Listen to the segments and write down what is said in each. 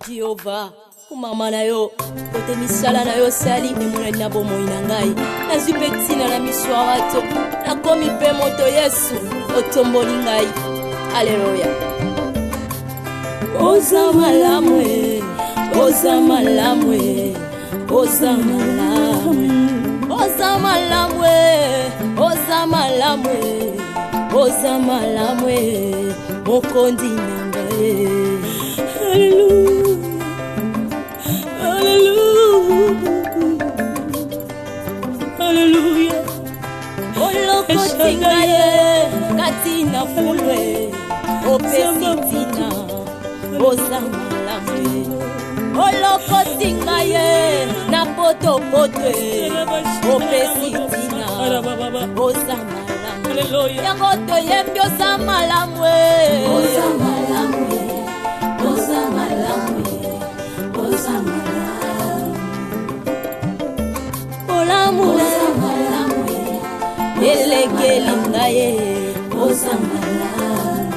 Jehova kumama na yo kote misala na yo sali emona na bomoi na ngai nazwi pe ntina na miso ya bato nakomi mpe moto Yesu otomboli ngai. Aleluya. Oza malamu oza malamu oza malamu oza malamu oza malamu oza malamu mokondi na ngai. Hallelujah. Hallelujah. Olokotinga ye katina fulwe opesitina oza malamu. Olokotinga ye na potopotwe opesitina oza malamu. Yango toyembi oza malamu oza malamu oza malamu oza malamu olamu oza malamu elekeli ngaye oza malamu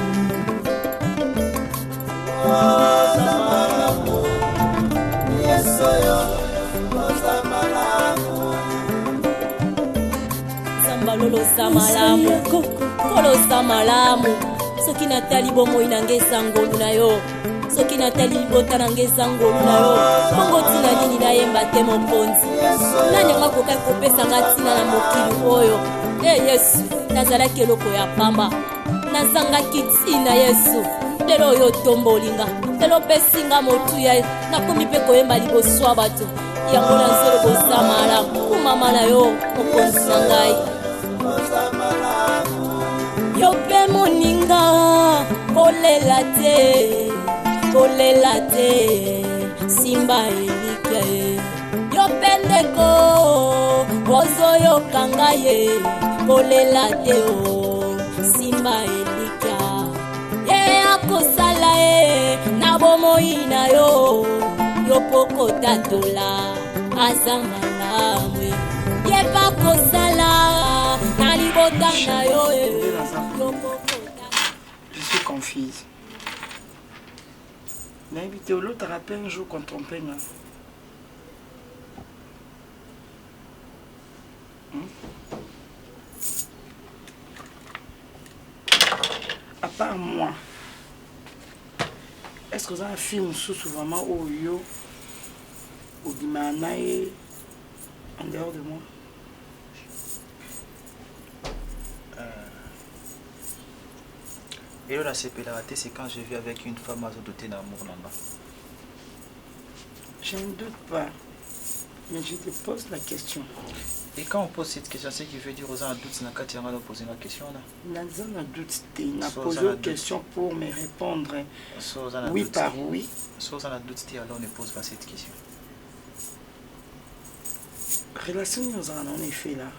oza malamu Yesu yo oza malamu sambalolo sa malamu kolo sa malamu soki natali bomoi na ngeza ngolu na yo soki natali libota na ngeza ngolu na yo bongo tina nini nayemba te mokonzi nani akoka kopesa nga tina na mokili oyo. Yesu nazalaki eloko ya pamba nazangaki tina Yesu lelo oyo tombolinga lelo pesinga motuya nakomi mpe koyemba liboso ya bato yango nazelo bosa malamu kumama na yo mokonzi na ngai. Yo pe moninga kolela te simba elike yo pendeko ozoyo kanga ye kolela te o simba elika ye akosala ye na bomoi na yo yo poko tatola aza malamu ye bakosala na libota na yo yo poko. Je suis confuse. L'invité au lot te rappelle un jour quand on peigne. À part moi, est-ce que vous avez un film sous vraiment au yo ou dimanae en dehors de moi? Et la séparité, c'est quand je vis avec une femme dotée d'amour là-bas. Je ne doute pas, mais je te pose la question. Et quand on pose cette question, c'est qui veut dire aux gens doute, c'est quand tu as posé la question là. Nanza n'a doute, il n'a posé une question pour me répondre oui par oui. Si on a doute, alors ne pose pas cette question. Relation nous en effet là.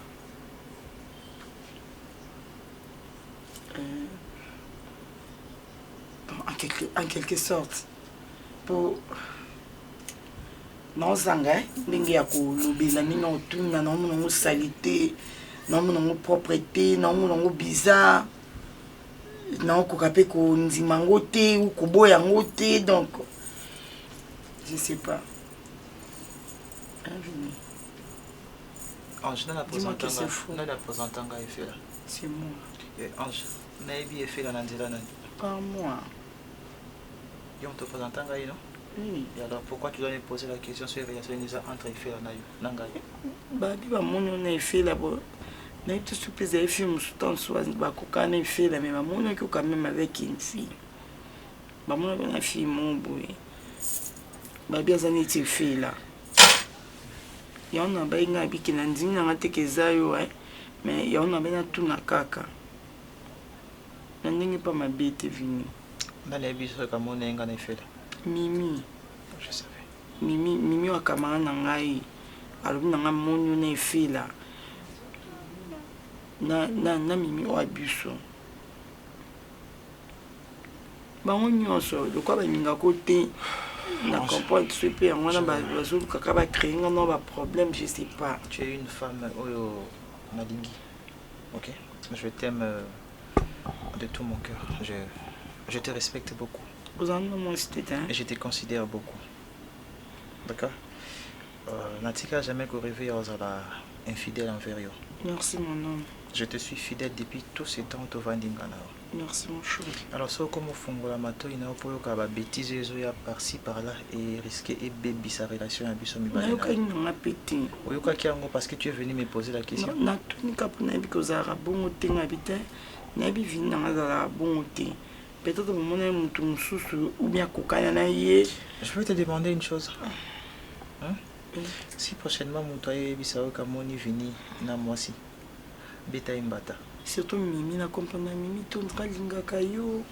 En quelque sorte, pour non zanga, ndenge ya kolobela ninga otuna na monongo salité, na monongo propreté, na monongo bizarre, na kokape ko nzimango te ou koboya ngote, donc je sais pas. Ange, n'a la présentanga effet là. C'est moi. Et Ange, n'a pas effet là nanzela nani. Pas moi. Et on te présente un gars, non? Oui. Et alors pourquoi tu dois me poser la question sur la relation entre effet et Nangaï? Bah, dis-moi, mon effet là-bas. Mais tout ce que j'ai fait, je suis en effet là, mais mon est quand même avec une fille. Bah, mon a une fille, mon boy. Bah, bien, ça n'est pas fait là. Il y en a bien qui n'ont dit que ça, mais il y en a bien tout na kaka. N'est pas ma bête venue. Dans les bis, comme on est en effet. Mimi. Je savais. Mimi wa kamara nangai. Alors nanga monyo na effet là. Na Mimi wa biso. Ba onyo so, de quoi ba minga côté. Na comprendre ce peu on a ba bazulu kaka ba créer non ba problème, je sais pas. Tu es une femme Malingi. OK? Je t'aime de tout mon cœur. Je te respecte beaucoup. Et je te considère beaucoup. D'accord? Natika jamais qu'au réveil aux infidèle envers eux. Merci mon homme. Je te suis fidèle depuis tout ce temps au Vandingana. Merci mon chou. Alors, ça, comme au fond de la mato, il y a un bêtise par-ci par-là et risquer et baby sa relation avec son mibale. Parce que tu es venu me poser la question. Peut-être je peux te demander une chose. Hein? Si prochainement mon est bisao kamoni vini na moisi beta imbata. Surtout Mimi na comprendre Mimi ton linga kayo.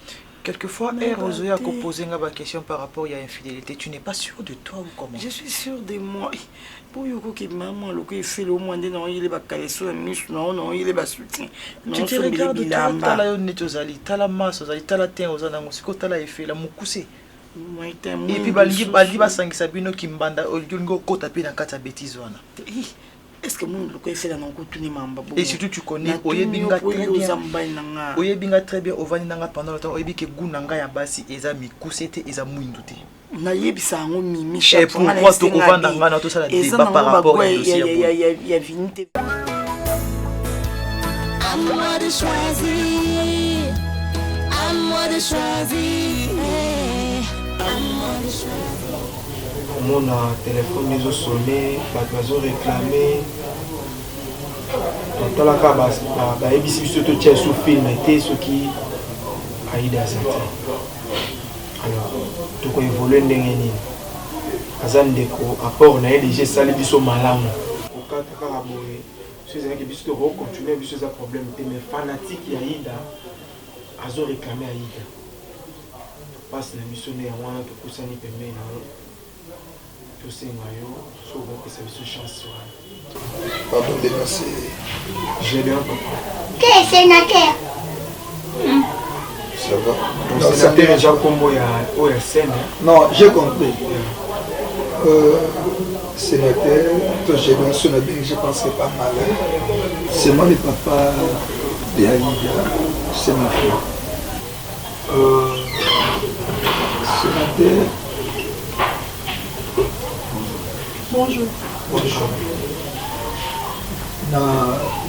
Quelquefois Erozo a posé une question par rapport à infidélité. Tu n'es pas sûr de toi ou comment? Je suis sûr de moi. Pour yoko que maman le ko fait le moins de non il est ba kaleso miss non il est ba soutien. Tu te regardes toi tala yo netozali tala maso zali tala ten ozana ngosiko tala efe la mukuse. Et puis balingi ba sangisa bino kimbanda olingo kota pe na kata bêtise wana. Est-ce que mon le fait là non ko tuni mamba? Et surtout tu connais oyebinga très bien ovani nanga pendant le temps oyebi ke gunanga ya basi eza mikusete eza muindute. Na yebisa ngo Mimi et pourquoi to kovanda ngana to sala débat par rapport à dossier ya vinité. À moi de choisir. À moi de choisir. À moi de choisir. Mon téléphone les sonné, les réclamé. Dans la cas, ABC surtout tient sous film et ce qui a eu des alors, tout quoi évoluer n'engagé. Azandeko apport na déjà salé biso malamu. Au cas de caraboué, ceux qui biso de continuer biso ça problème mais fanatique Aïda, azo réclamer Aïda. Passe la mission né à moi que kusani pembe na tout c'est mayo, so que ça biso chance. Pardon de merci. J'ai bien compris. Qu'est-ce que c'est Naker? Ça va. Donc c'est déjà comme OSN. Non, j'ai compris. Sénateur, toi j'ai bien sonné bien, je pense que pas mal. C'est moi le papa de Aïda, c'est ma fille. Sénateur. Bonjour. Bonjour. Na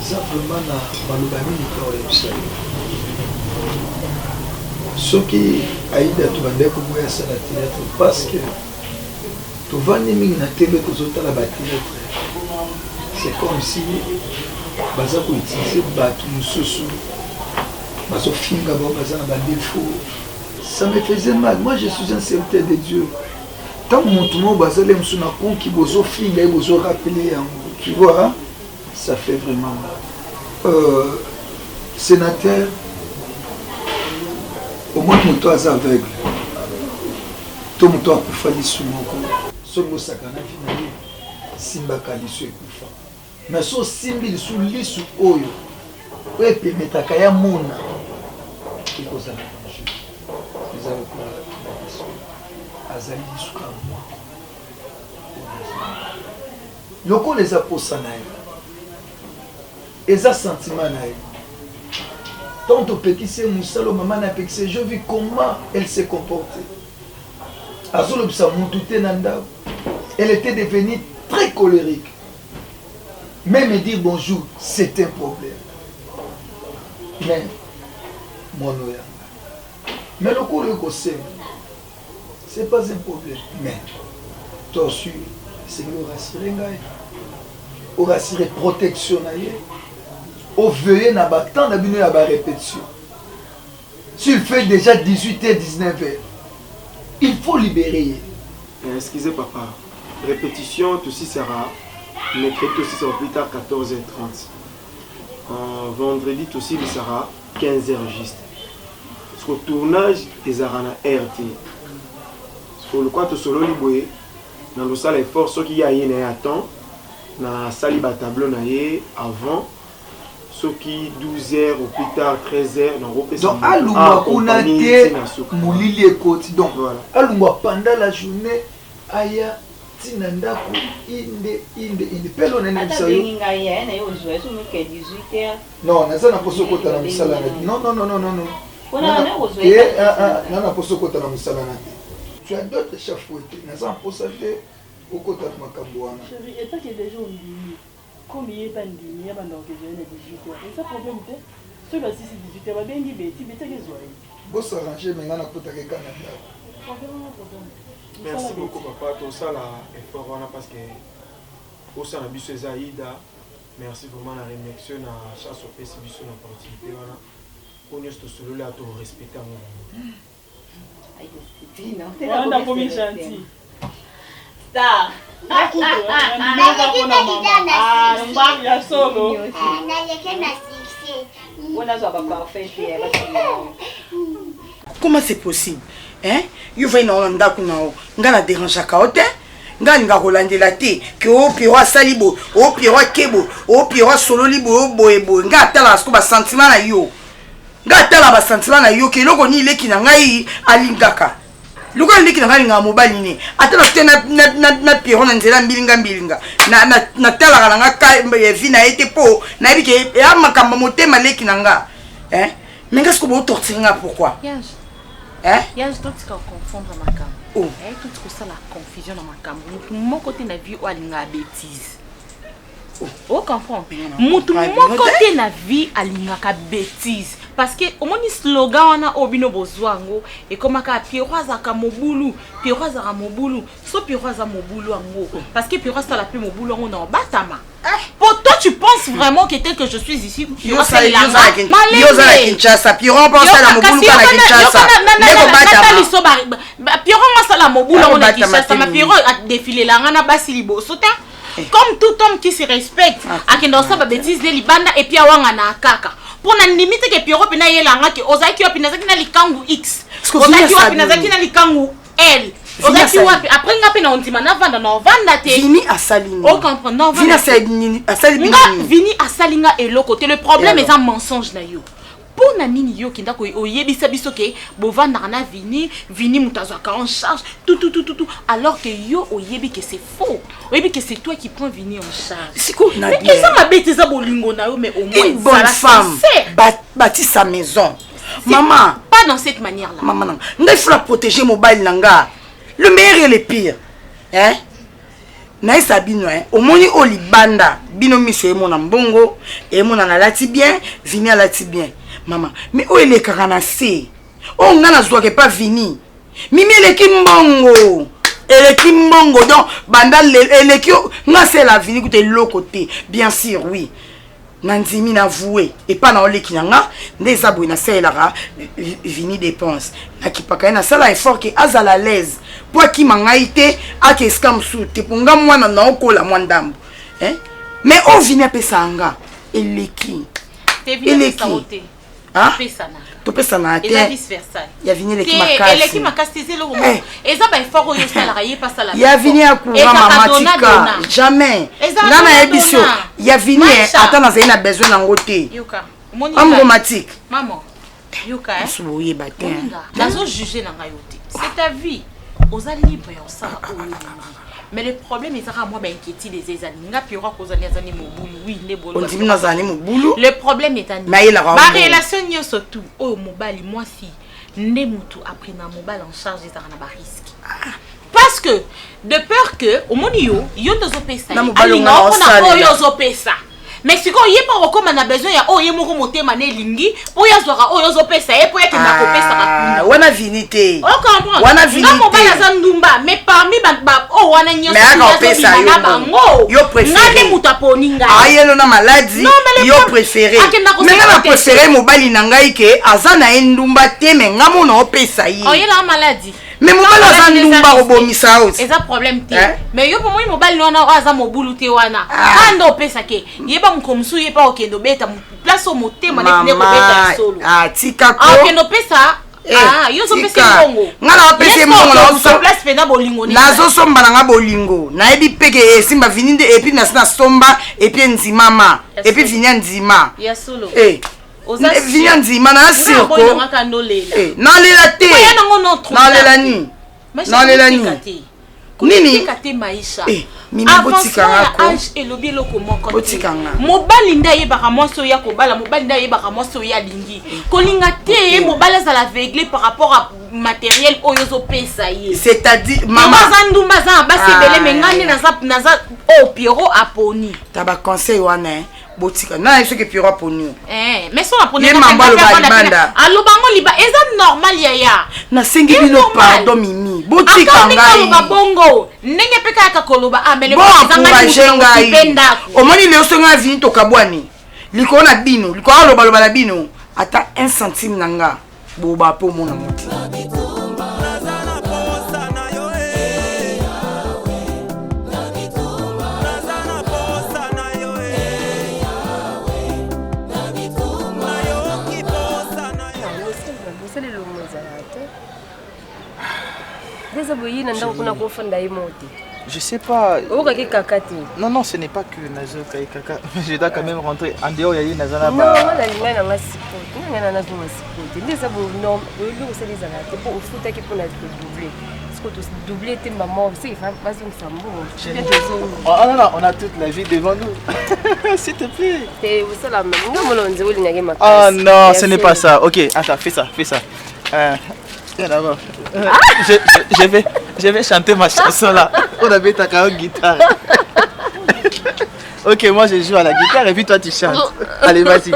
simplement na malobami ni ce qui Aïda tu vas découvrir ça la théâtre parce que tu vas n'aimer na télé que autres la bâtir. C'est comme si baza ko utiliser batu mususu bazo finga ba baza na ba défaut. Ça me faisait mal. Moi je suis un serviteur de Dieu. Tant mon tout monde baza les musu na kon ki bozo finga et bozo rappeler tu vois hein? Ça fait vraiment mal. Sénateur, au moins mon toit est aveugle. Tout mon toit peut faire sous mon cou. Ce mot sakana finali, simba kalisu ekufa. Mais so simbi sous lisu oyo. Ouais permettre kaya mona. Iko za danger. Les avons pour la azali lisu ka moi. Loko les aposanaï. Et ça sentiment là. Tant au petit c'est Moussalo maman n'a petit je vis comment elle s'est comportée. Azolo bisa mututé nanda. Elle était devenue très colérique. Même me dire bonjour, c'est un problème. Mais mon oya. Mais le coup le c'est pas un problème. Mais toi aussi c'est le rassurer ngai. Au rassurer protection naie. Au veiller na battant na bino ya ba répétition. S'il fait déjà 18h 19h, il faut libérer. Excusez papa. Répétition tout aussi sera mercredi aussi sera plus tard 14h30. Vendredi aussi il sera 15h juste. Parce que tournage des arana RT. Parce que le quoi to solo liboé dans le salle effort ce qui y a yé à temps na sali ba tableau na yé avant ce qui 12h ou plus tard 13h donc alumba kunate mulili ekoti donc alumba pendant la journée aya tina ndako inde pelo na nisa yo non naza na poso kota na misala non nana poso kota na musala na te. Tu as d'autres échafauder. Naza posa te okota na makambo wana. Chérie, et toi qui es déjà au lit. Comme il est pas dit, il y a pas donc je viens à 18h. Et ça problème te. Celui-là si c'est 18h, va bien dire Betty que zoé. Bon s'arranger mais ngana kota ke Canada. Merci beaucoup papa, tout ça là effort wana parce que au sana biso Zaïda. Merci vraiment la réaction na chasse au PC biso na opportunité wana. On est solo là to respecter mon. On a promis gentil. Star. Comment c'est possible? Hein? You vas dans ndako nao. Ngala dérange ka hote. Ngala rolandela te que o piro salibo, o piro kebo, o piro solo libo boyebo. Ngala tala sko ba sentiment na yo. Ngala tala ba sentiment na yo ke loko ni leki na ngai alingaka. Loko leki na ngai nga mobali ni. Atala te na piro na nzela mbilinga. Na tala ka nga ka vina ete po na bike ya makamba motema leki na nga. Hein? Mais qu'est-ce que vous torturez pourquoi? Hein? Il y a d'autres qui confondent ma cam. Oh. Tout ça la confusion dans ma cam. Mon côté na vie ou alinga bêtise. Oh, comprends? Mon côté na vie alinga ka bêtise. Parce que au moins slogan on a obino bozwango et comme ka piroza ka mobulu, piroza ka mobulu, so piroza mobulu ango. Parce que piroza la pe mobulu ango na batama. Pour toi tu penses vraiment que tel que je suis ici, piroza la Kinshasa, piroza pense la mobulu ka Kinshasa. Neko batama. Piroza la mobulu ango na Kinshasa, ma piroza a défilé la ngana basi liboso ta. Comme tout homme qui se respecte, a qui dans sa bêtise de libanda et puis awanga na kaka. Pour na limite que Pierrot pina yelanga que ozaki wapi nazaki na likangu X. Ozaki wapi nazaki na likangu L. Ozaki wapi après ngapi na ondima na vanda te. Vini asalinga. O comprendre. Vini asalinga. Vini asalinga et l'autre côté. Le problème est un mensonge na yo. Pour na nini yo kinda ko oyebisa biso ke bovanda na vini mutazaka en charge tout alors que yo oyebi que c'est faux. Oyebi que c'est toi qui prends vini en charge. C'est quoi na bien. Mais ça m'a bêté ça bolingo na yo mais au moins une bonne femme bâtit sa maison. Maman, pas dans cette manière là. Maman non. Il faut la protéger mobile nanga. Le meilleur et le pire. Hein? Naïsa bino hein. Au moni olibanda bino miso e mona mbongo e mona na lati bien, vini a lati bien. Maman, mais où est le caranacé? Oh, on n'a pas vini. Mimi, elle est kimbongo. Elle est kimbongo. Donc, bandal, elle est kio. N'a c'est la vini côté l'autre côté. Bien sûr, oui. Nandimi n'a voué. Et pas dans le kinanga. Des abouis n'a c'est la vini dépense. N'a qui pas qu'un seul effort qui a à l'aise. Pour qui m'a été à qui scam sous. Te ponga moi n'a pas la moindre dame. Hein? Mais on vient à Pesanga. Elle est qui? Elle est qui? Ah, tu peux s'en aller. Et vice versa. Il y a venu les qui m'a cassé. Et les qui m'a cassé le roman. Et ça, il faut que je salarié pas ça là. Il y a venu à courant matika. Jamais. Nana émission. Il y a venu. Attends, on a besoin d'un côté. Yuka. Amromatique. Maman. Yuka. Soubouyé batin. Dans juger dans la yoté. C'est ta vie. Aux alliés pour ça. Mais le problème est que moi m'inquiète les amis. Le problème est ma relation est surtout oh mobile moi si ne mutu après na mobile en charge des na risque. Parce que de peur que au monio yo te zopesa. Mais si quand il pas comme on a besoin ya oh yemo ko motema ne lingi pour ya zora oh yozo pesa et pour ya ke na kopesa ka wana vinité on comprend wana vinité na mobala za ndumba mais parmi ba oh wana nyoso ya bango yo préféré ngane mutaponi ngai ayelo na maladie yo préféré mais na préféré mobali na ngai ke azana ndumba te mais ngamo na opesa yi oyela maladie. Mais mon mal a ndumba obomisa out. C'est un problème te. Mais yo pour moi mobile wana aza mobulu te wana. Ando pesa ke. Yeba mkomsu yeba okendo beta place au motema ne ko beta solo. Ah tika ko. Okendo pesa. Ah yo so pesa bongo. Ngala pesa bongo na so place pena bolingo ni. Nazo somba na nga bolingo. Na ebi peke simba vininde et puis na somba et puis nzimama. Et puis vinya nzima. Ya solo. Vinya nzima na sirko. Non lela te. Non lela ni. Non lela ni. Nini kate maisha mimi botika ngako age elobi eloko moko botika nga mobali nda yebaka mwasi oyo ya kobala mobali nda yebaka mwasi oyo ya lingi kolinga te mobali azala aveugle par rapport à matériel oyo ozopesa ye c'est-à-dire mama ndumba za basi ebele mengane naza o Pierrot aponi taba conseil wana botika na yeso ke Pierrot aponi mais so aponi alobango liba eza normal yaya na sengi bino pardon mimi botika ngai bongo ndenge peka ya koloba amele omoni leo songa vini to kabwani liko na bino liko aloba loba la bino ata 1 centime nanga boba po mona moti Je sais pas. Non, non, ce n'est pas que Nazo Kaka. Je dois quand même rentrer. En dehors, il y a Nazana. Non, non, on a toute la vie devant nous. S'il te plaît. Ah non, ce n'est pas ça. Ok, attends, fais ça. D'abord. Je vais chanter ma chanson là. On avait ta guitare. Ok, moi je joue à la guitare et puis toi tu chantes. Allez, vas-y.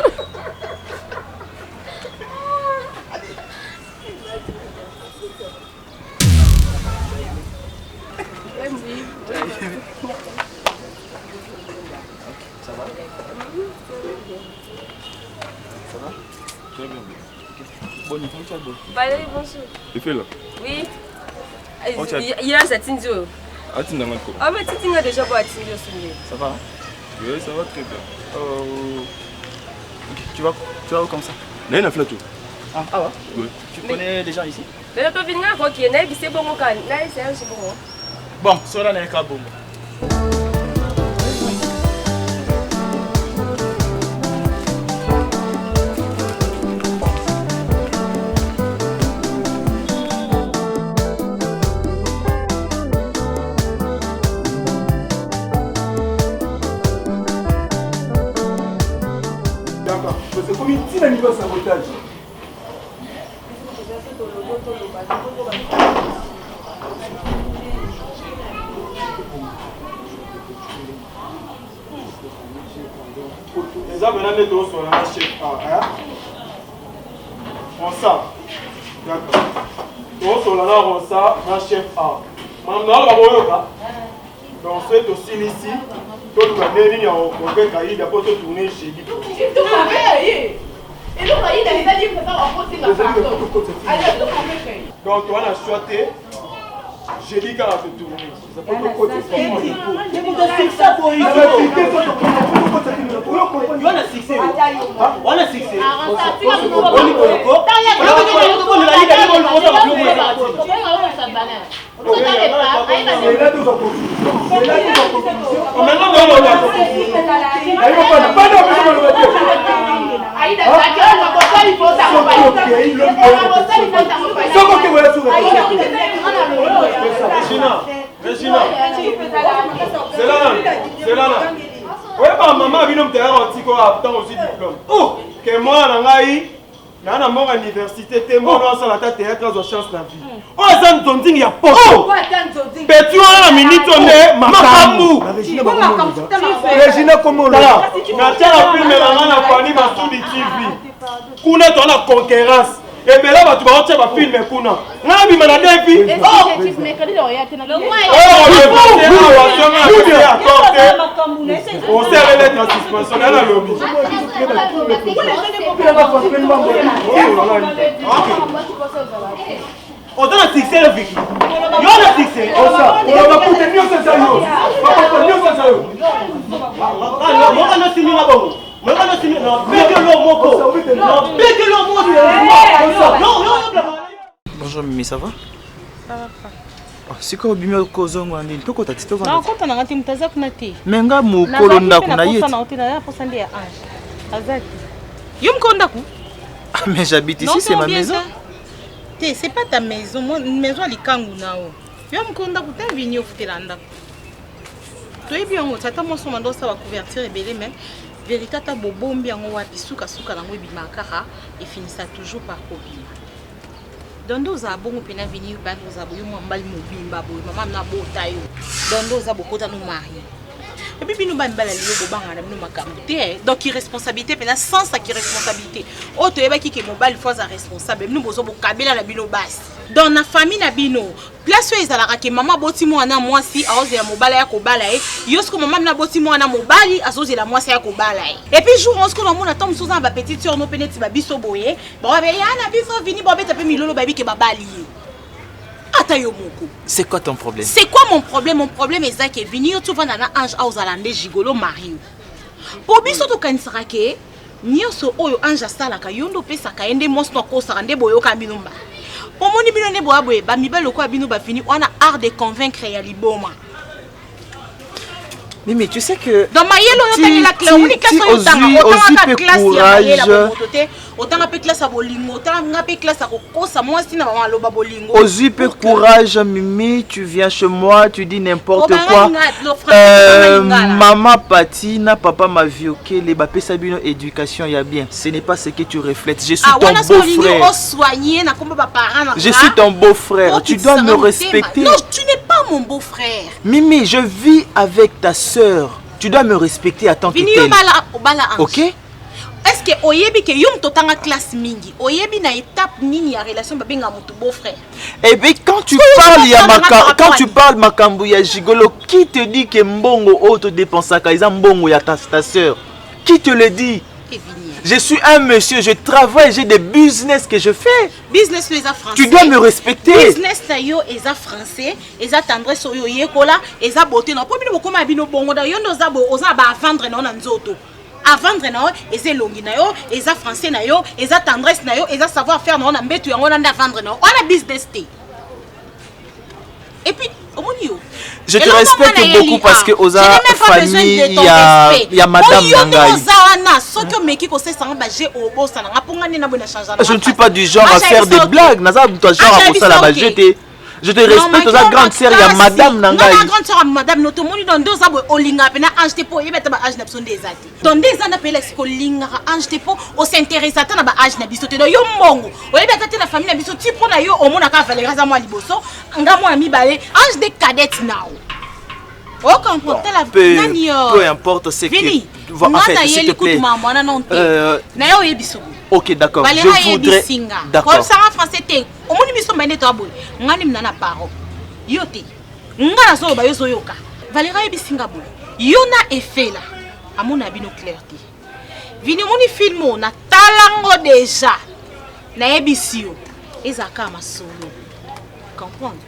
Valérie, bonjour. Tu fais là? Oui. Il a sa tinzo. Ah, tu n'as pas quoi? Ah, mais tu as déjà pas tinzo. Ça va? Oui, ça va très bien. Okay, tu vas où comme ça? Là, il y a un plateau. Ah ouais? Oui. Tu connais les gens ici? Mais là, tu viens à quoi qui est né, c'est bon, là, c'est un bon. Bon, cela n'est qu'à bon. C'est comme une petite niveau de sabotage. Les hommes là les dos sur la chef A. On ça. D'accord. Dos sur la on ça, la chef A. Madame là va boyoka. Donc c'est aussi ici. Tout le monde est en fait cahier pour tourner chez lui. Donc, on a choisi, j'ai dit qu'elle a fait tourner. Ça peut te côté. Regina, c'est là. Oui, maman a vu notre petit corps à temps aussi diplôme. Oh, que moi, dans mon université, t'es mon dans la théâtre dans chance la vie. Oh, ça ne donne il y a pas. Oh, mais tu as la minute on est maman. Regina comment là? Na tiens la film la famille ma sous TV. Kuna tu la concurrence. Et bien là, tu vas retirer ma film kuna. Na bi manade fi. Oh, on sert les lettres en suspension à la lobby. On donne un succès le Vicky. Il y a un succès. On va coûter mieux que ça. On va coûter mieux que ça. On va signer là-bas. On va signer. Non, bonjour Mimi, ça va? Ça va pas. C'est quoi bimio kozongo andini toko tatito vanda. Na kota ngati mtaza kuna te. Menga mukolo ndakuna yeti. Na kota na posa ndia age. Azati. Yumkonda ku? Ah mais j'habite ici, c'est ma maison. C'est pas ta maison, maison à Likangu nao. Yo mkonda kuta vini ofutela ndako. Toyebi yango tata moso mando sa ba couverture ebele mais vérité ta bobombi yango wapi suka nango ebimaka et finissa toujours par kobima. Dondo za bongo pena vini ba za boyo mbali mobimba boyo mama na bota yo. Dondo za bokota no mari. Et puis nous ba mbala lelo bobanga na bino makambo te. Donc irresponsabilité pena sans sa responsabilité. O to yeba ki ke mobile fois za responsable nous bozo bokabela na bino basi. Dans la famille na bino place yo ezalaka ke mama boti mwana mwasi aozela mobala ya kobala yosko mama na boti mwana mobali azozela mwasi ya kobala et puis jour on se qu'on mona tom soza ba petite sœur no peneti ba biso boye ba be yana biso vini ba beta pe milolo ba bi ke babali ata yo moko. C'est quoi ton problème? C'est quoi mon problème? Mon problème est ça que vini yo tu vas na ange aozalande gigolo Mario po biso to kanisaka ke nyoso oyo ange asalaka yondo pesa ka ende mos no ko saka nde boyo ka binomba. Omoni bino ne boya boye ba mibalo ko bino ba fini on a art de convaincre ya liboma. Mais tu sais que dans ma yelo yo la clé on classe yo tanga otanga classe ya yela botote otanga pe classe a bolingo otanga pe classe a kokosa moi sina mama loba bolingo. Ozu pe courage Mimi, tu viens chez moi, tu dis n'importe quoi. Maman Patina, papa m'a vu OK, les ba pesa bino éducation ya bien. Ce n'est pas ce que tu reflètes. Je suis ton beau-frère. Je suis ton beau-frère. Tu dois me respecter. Non, tu n'es pas mon beau-frère. Mimi, je vis avec ta sœur. Tu dois me respecter à tant que tel. OK? Est-ce que oyebi ke yom totanga classe mingi oyebi na étape nini ya relation babenga mutu beau-frère? Eh bien quand tu parles ya quand tu parles makambo ya gigolo, qui te dit que mbongo auto dépensaka isa mbongo ya ta sœur? Qui te le dit? Je suis un monsieur, je travaille, j'ai des business que je fais. Business les français. Tu dois me respecter. Business yo eza français, eza tendresse yo yekola, eza beauté no. Pomi no koma bino bongo da yondo za bo oza ba vendre na nzoto. A vendre na yo, eza longi na yo, eza français na yo, eza tendresse na yo, eza savoir faire na mbetu yango na vendre na yo. On a business té. Et puis je te respecte beaucoup parce que Oza famille il y a madame Nangai. Je ne suis pas du genre à faire des blagues. Je te respecte Oza grande sœur il y a madame Nangai. Grande sœur madame notomoni dans deux abo olinga pena ange tepo yebeta ba âge na biso ndezati. Dans des ans appelé l'excolinga ange tepo o s'intéresse ata na ba âge na biso te do yo mbongo. Oyebeta te na famille na biso ti pona yo omona ka Valérie za mwa liboso nga mwa mibale ange de cadette now. Oh comprends la nani yo. Peu importe ce qui en fait s'il te plaît. Na yo yebiso. OK d'accord. Je voudrais d'accord. Comme ça en français te omoni biso mbane to aboy. Ngani mnana paro. Yo te. Nga so ba yo so yoka. Valérie yebisinga boy. Yo na efela. Amona bino clarté. Vini moni filmo na talango déjà. Na yebisio. Ezaka masolo. Comprendre?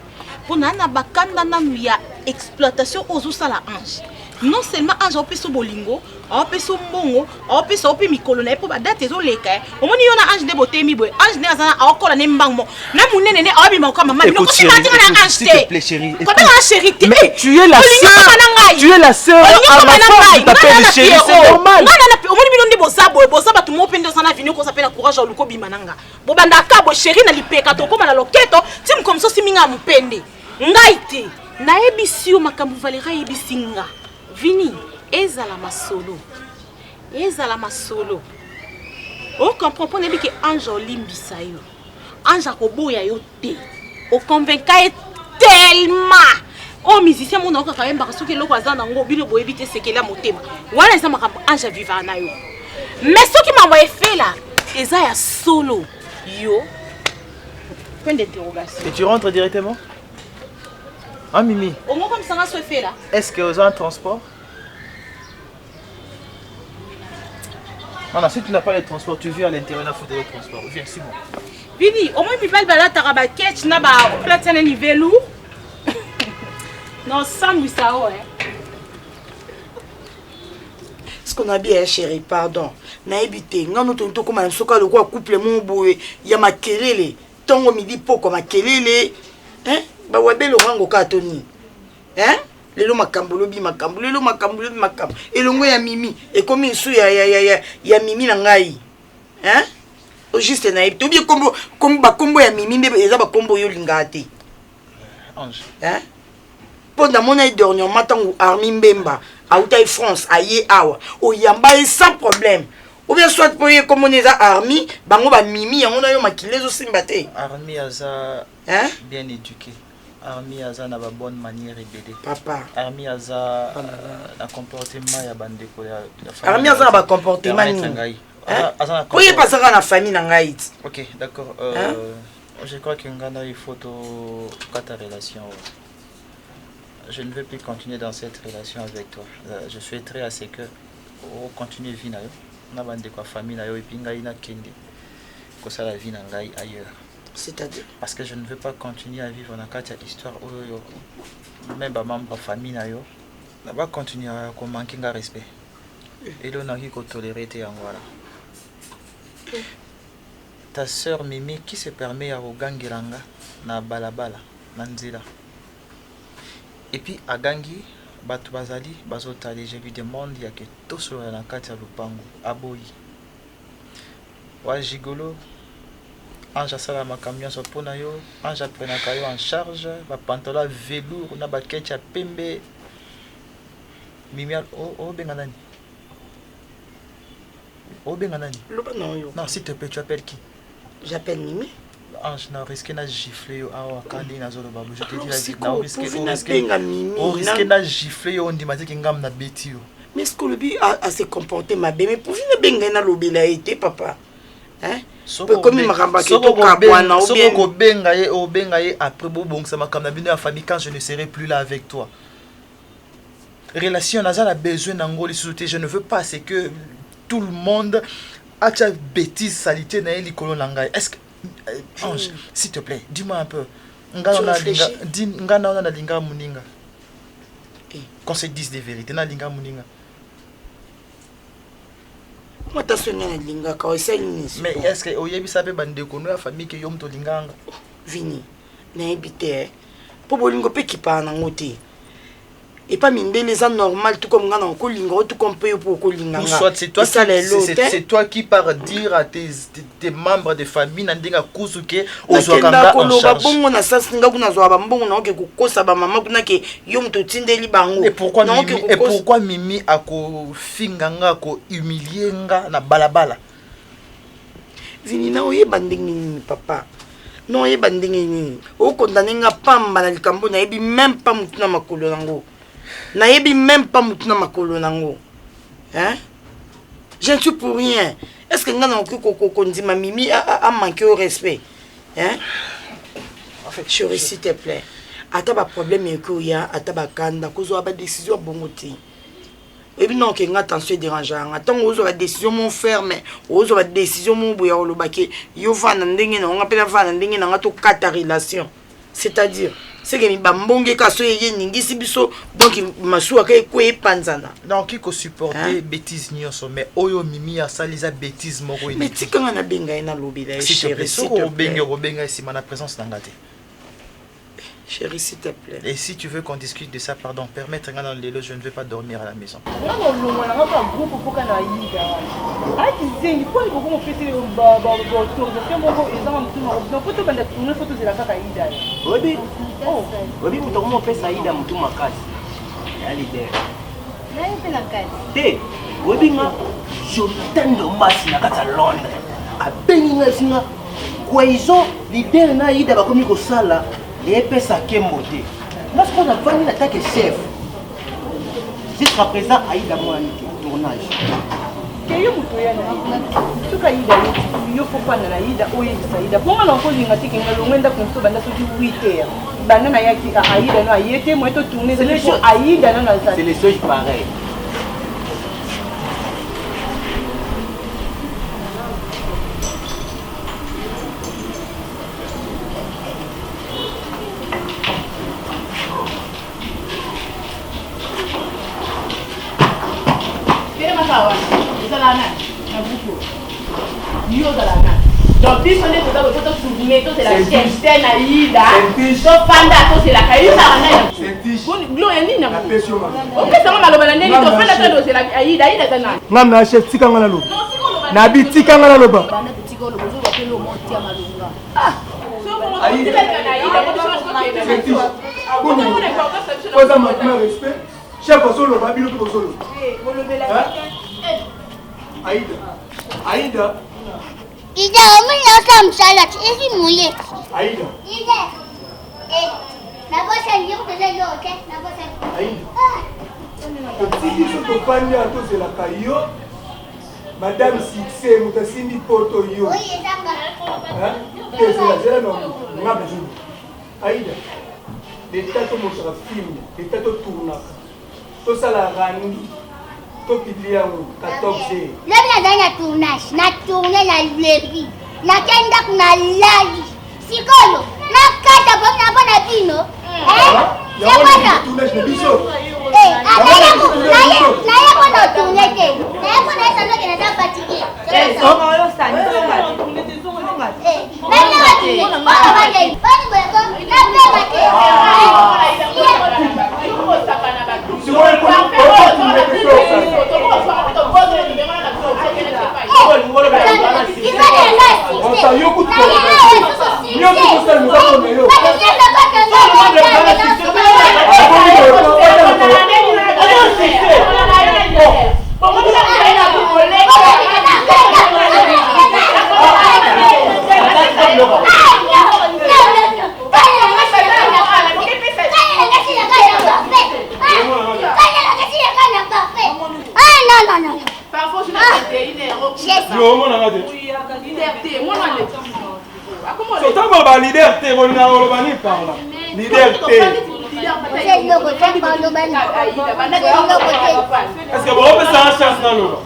Pour nana bakanda na ya exploitation aux sala ange. Non seulement ange au peso bolingo, au peso mbongo, au peso opi mikolo na pour ba date zo leka. Omoni yo na ange de beauté mi boy. Ange na za akola ne mbango. Na munene ne abi mako mama. Non ko na ange s'il te plaît chérie. Comment la chérie? Mais tu es la sœur. Tu es la sœur à ma femme qui t'appelle chérie, c'est normal. Non omoni bino ndi bosa ba tumo pende sana vini ko s'appelle courage au luko bimananga. Bo banda ka bo chérie na lipeka to koma na loketo, tim comme ça si minga mupende. Ngaite na ebisi o makambu Valérie ebisinga vini ezala masolo o comprend pas nebi ke ange olimbisa yo ange akoboya yo te o convaincre tellement o musicien mon onka quand même parce que loko azana ngo bino bo ebite sekela motema wala eza makambu ange vivant na yo mais ce qui m'a envoyé fait là eza ya solo yo point d'interrogation. Et tu rentres directement? Ah Mimi. Au moins comme ça va se faire là. Est-ce que vous avez un transport? Non, si tu n'as pas le transport, tu viens à l'intérieur, il faut le transport. Viens, c'est bon. Vini, au moins tu vas là, tu as un catch, tu as un plat de niveau lourd. Non, sans ça, ouais. Ce qu'on a bien chéri, pardon. Na évité, non nous tonto comme un soka le quoi couple mon boy, ya ma kelele, tongo midi poko ma kelele. Hein? Ba wabelo rango katoni. Hein? Lelo makambo lobi makambo, lelo makambo lobi makambo. Elongo ya Mimi, e komi su ya Mimi na ngai. Hein? O juste na évité, obi kombo ba kombo ya Mimi ndebe eza ba kombo yo lingate. Ange. Hein? Pendant mon aide dernièrement, tant que Armin Mbemba, à Outaï France, à Awa, au Yamba, sans problème. Ou bien soit pour y comme on est à Armi, bango ba mimi, on a eu maquillé aussi mbaté. Armi Aza bien éduqué. Armi Aza n'a pas bonne manière et bébé. Papa. Armi Aza n'a comportement ya bande ko ya. Armi Aza n'a pas comportement ni. Oui, parce que la famille n'a pas. Ok, d'accord. Je crois que Ngana il faut ta relation. Je ne veux plus continuer dans cette relation avec toi. Je souhaiterais à ce que on continue vie na yo. Na bande ko famille na yo et puis ngai na kende. Ko ça la vie na ngai ailleurs. C'est-à-dire parce que je ne veux pas continuer à vivre dans cette histoire où même ma maman famille na yo na pas continuer à manquer de respect. Et là on a qui tolérer tes voilà. Ta sœur Mimi qui se permet à ogangelanga na balabala na nzela. Et puis à gangi batu bazali bazotali je lui demande il y a que tout sur la carte ya lupango aboyi. Wa gigolo Ange asala makamyo so pona yo, Ange aprenaka yo en charge, ba pantalon velours na ba ketcha pembe. Mimi o benga nani? O benga nani? Non, s'il te plaît, tu appelles qui? J'appelle Mimi. Ange na risqué na gifler yo awa kandi na zolo babu. Je te dis la vie, on risqué na gifler yo on dit que ngam na beti yo. Mais est-ce que le but a se comporter ma bébé pour venir benga na lobby la été papa? Hein? Comme makamba ke to kabwana ou bien ko benga ye o benga ye après bobongisa makamba bino ya famille quand je ne serai plus là avec toi. Relation naza la besoin nangoli souté, je ne veux pas c'est que tout le monde a ta bêtise salité na likolo nanga. Est-ce que Ange, s'il te plaît, dis-moi un peu. Ngana na linga muninga. Qu'on se dise des vérités na linga muninga. Mais est-ce que oyebi sape bande kono ya famille ke yom to linganga vini na ebité po bolingo pe kipa na ngote et pas minde les ans normal tout comme ngana ko lingo tout comme pe pour ko linganga soit c'est toi qui par dire à tes membres de famille na ndinga kusuke ozwakanga en charge bongo na sas nga kuna zwa ba mbongo na ke kokosa ba mama kuna ke yom to tindeli bango et pourquoi Mimi a ko finganga ko humilier nga na balabala vini na oye bandingi papa non oye bandingi ni o condamner nga pamba na likambo na yebi même pas mutuna makolo nango na yebi même pas mutuna makolo nango hein je ne suis pour rien. Est-ce que ngana ko ndima Mimi a manqué au respect hein en fait chérie s'il te plaît ata ba problème yeko ya ata ba kanda ko zo ba décision bongoti et puis non que nga attention dérangeant attends ozo la décision mon frère mais ozo la décision mon boya o lobaki yo vana ndenge na nga pela vana ndenge na nga to kata relation c'est-à-dire c'est que mi bambonge kaso ye ningisi biso donc masuwa ka ko epanzana donc qui ko supporter bêtise nyonso mais oyo Mimi a saliza bêtise moko mais tikanga na benga ina lobi la chérie s'il te plaît robenga ici na présence d'angate chérie s'il te plaît et si tu veux qu'on discute de ça pardon permettre nga dans le je ne vais pas dormir à la maison Obi muto mo pesa ida mtu makazi. Ya leader. Na ipe na kazi. Te, obi nga jotando masi na kata Londres. Abengi nga singa cohésion leader na ida bakomi ko sala et pesa kembo te. Moi ce qu'on a venu attaquer chef. Jusqu'à présent aida moi tournage. Keyo muto ya na tuka ida yo popa na ida oyi saida. Ponga na ko linga tiki ngalo ngenda kunso banda so 8h. Banana yaki aida no ayete moi to tourner c'est les aida no na ça. C'est les choses pareilles. Donc, puis on est dans le photo souvenir, c'est la chaîne Aïda. Donc, Panda, c'est la caïda. Ok, ça m'a mal au donc c'est la Aïda. Nam na chef tika ngana lo. Na bi tika ngana lo ba. sikolo bozoba pe lo monti ya malunga. Posa maintenant respect. Chef Osolo, Babilo Osolo. Aïda. Ida, on a un salade. Et mouillé. Aïda. Ida. La bosse à Lyon, vous allez ok? La bosse à Lyon. Si tu te pannes à tous, c'est la caillou. Madame Sixé, Moutassini Poto Yo. Oui, c'est ça. C'est la non. On a besoin. Aïda. L'État de mon film, l'État de tournage. Tout ça la rani. Tout qui est en 14. Là, il y a un tournage. Na tourné la levi. Na kenda kuna lali. Sikolo. Na kata bona bona bino. C'est quoi ça? Tournage de biso. Liberté, on a urbané par là. Liberté. Est-ce que vous avez une chance dans l'eau?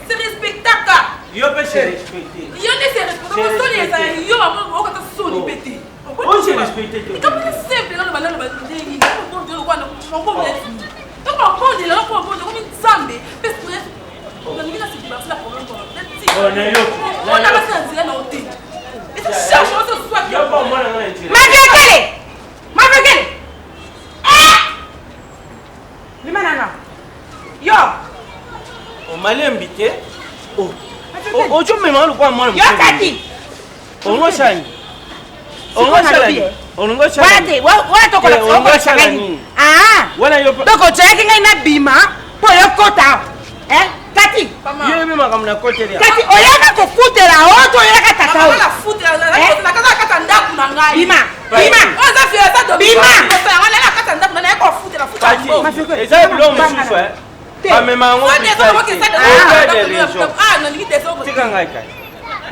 C'est respectable. Yo peut se respecter. Yo ne se respecte. Yo on va se respecter. On se respecte. Comme c'est simple dans le banane bandeli. On peut dire quoi on peut dire. Donc on peut dire on peut dire comme une zambe. Parce que on a mis la situation la problème pour on a yo. On a passé un dilemme au thé. Et ça cherche on se soit. Yo pas moi là non. Ma vekele. Ah! Limanana. Yo. On m'a invité. Oh. Oh, tu me demandes quoi moi? Yo Kati. On va changer. On va changer. On va changer. Voilà to kola. On va changer. Ah. Voilà yo. Donc tu as kinga ina bima pour yo kota. Hein? Kati. Yo même comme na côté là. Kati, oyaka ko futela, oto oyaka tata. On la futela, na kaza kata ndaku na ngai. Bima. Bima. On za faire ça de bima. On la kata ndaku na ko futela futela. Et ça blom mususu hein. Pas même en haut.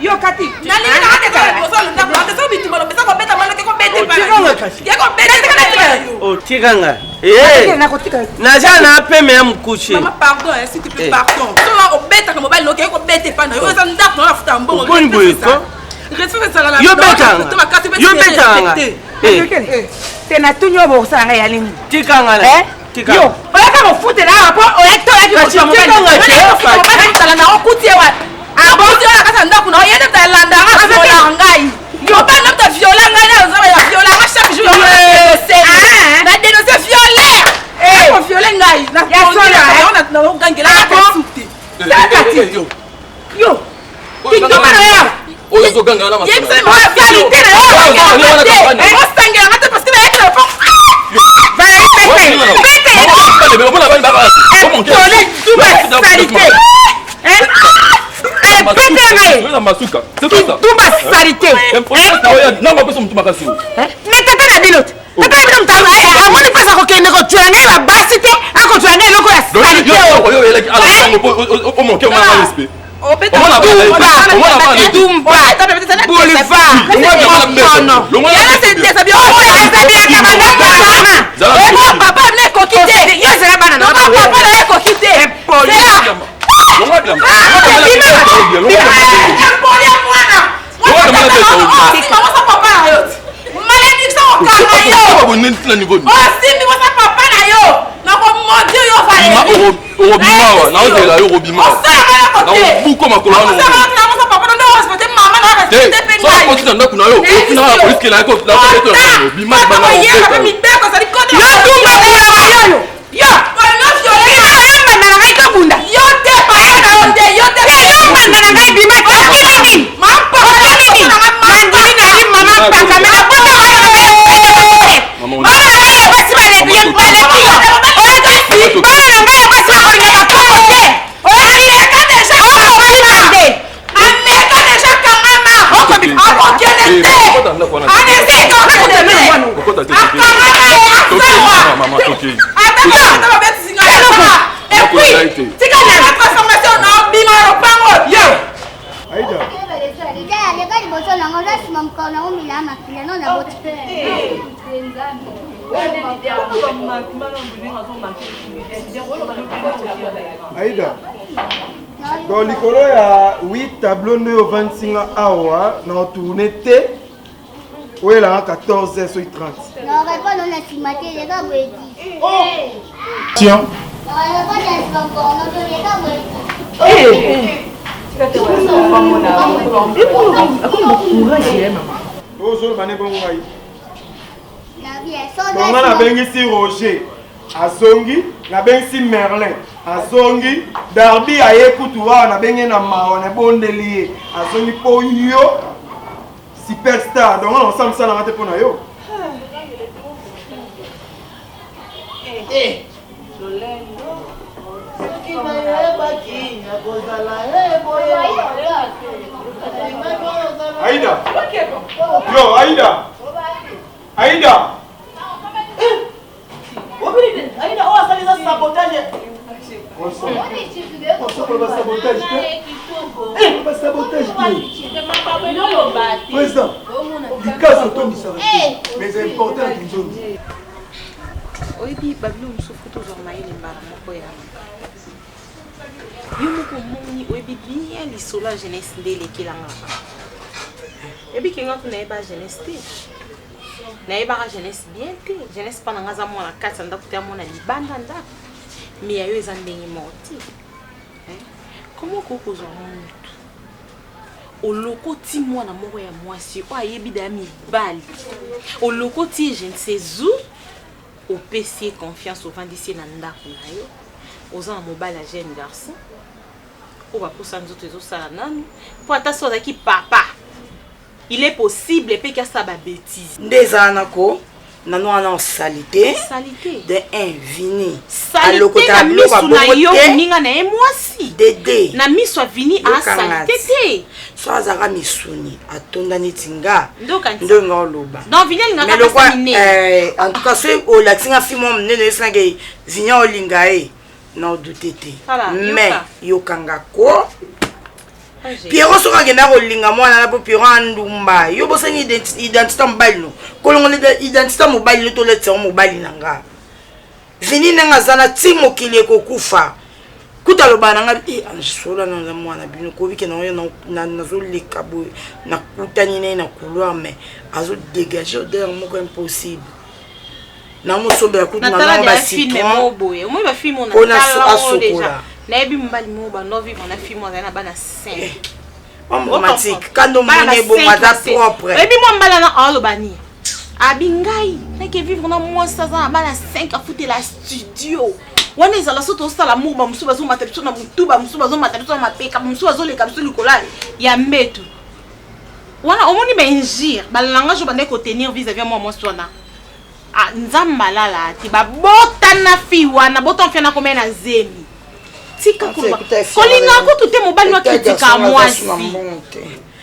Yo Kati, oh tiganga. Eh. Naja na pe me mkuchi. Maman pardon, s'il te plaît pardon. So on beta comme mobile no ko bete pa na. Yo za ndap na futa mbongo. Yo beta. Yo beta. Eh. Tena tunyo bo sanga ya lingi. Tiganga la. Yo, oyaka mo futela hapo, oyaka yaki ko mobile. Na okutie wa. Abo yo kasa ndaku na oyende talanda ga viola ngai. Yo pa na ta viola ngai na zo ya viola wa chaque jour. Na dénoncer violeur. Ko violer ngai. Na ya na ngangela ka suti. Yo. Yo. Kingdom na ya. Oyo zo ganga na ma. Yemse mo vérité na yo. O sangela ngate parce que na yaka po. bana na papa na ye kokite Aïda, dans l'école, il y a 8 tableaux de 25 awa, dans tourné T, où il y a 14 h 30. Non, pas dans la cimaté, les gars, vous Tiens. On a ici Roger, Azongi, na bengi Merlin, Azongi, Darby a écoutua, na bengi na ma, on est bon délié, Azongi po yo, superstar, donc on ensemble ça na rate pour na yo. Aïda, yo Aïda, Aïda. Aïda, oh, ça les a sabotage. Président, du cas de Tom mais c'est important qu'ils ont dit. Oyebi babilo musufu tozorma ile mbala moko ya yo moko moni oyebi bien lisolo ya jeunesse nde elekelanga ebi kenga kuna yeba jeunesse te nayebaka jeunesse bien te jeunesse mpa nanga aza mwana kati ya ndako te amona libanda ndako me yayo eza ndenge moko te komo kokozwa mutu oloko ti mwana moko ya mwasi oyo ayebi da ya mibali oloko ti je ne sais où opesi confiance au vendicier na ndako na yo oza na mobile ya jeune garçon oyo baposa nzoto ezosala nanu mpo ata so ozalaki papa il est possible pe que ça ba bêtise nde ezala nako nano wana osalité de un vini salité na miso na yo ninga na ye mwasi dede na miso vini a salité te so azaka misuni atonda neti nga ndonga oloba donc vini alinga kaka mine en tout cas so olakisinga fi mwa monene esinake vini olinga ye na odute te mais yokanga ko Pierrot soka akenda kolinga mwana na po Pierrot andumba yo bosani identité mobile no kolongo identité mobile le to letsa mobile nanga vini nanga zana ti mokili ekokufa kuta loba nanga ansola na mwana bino ko bike na yo na nazoleka boye na kutani ne na couloir mais azo dégager odeur moko impossible na mosobe akutu na ba film mo boye o mo ba film on a asokola na ebi mbali mo ba no vivre na film on na bana 5 romantique quand on monnaie bon mata propre ebi mo mbala na alobani abingai na ke vivre na mo sa za bana 5 a foutre la studio wana ezala soto osala muba musuba zo matapso na mutuba musuba zo matapso na mapeka musuba zo leka biso likola ya mbetu wana omoni ba injire balanga jo bande ko tenir vis-à-vis moi sona ah nzamba lala ti ba botana fi wana boton fi na komena zemi tika kuba kolinga ko tute mobali wa kritika mwasi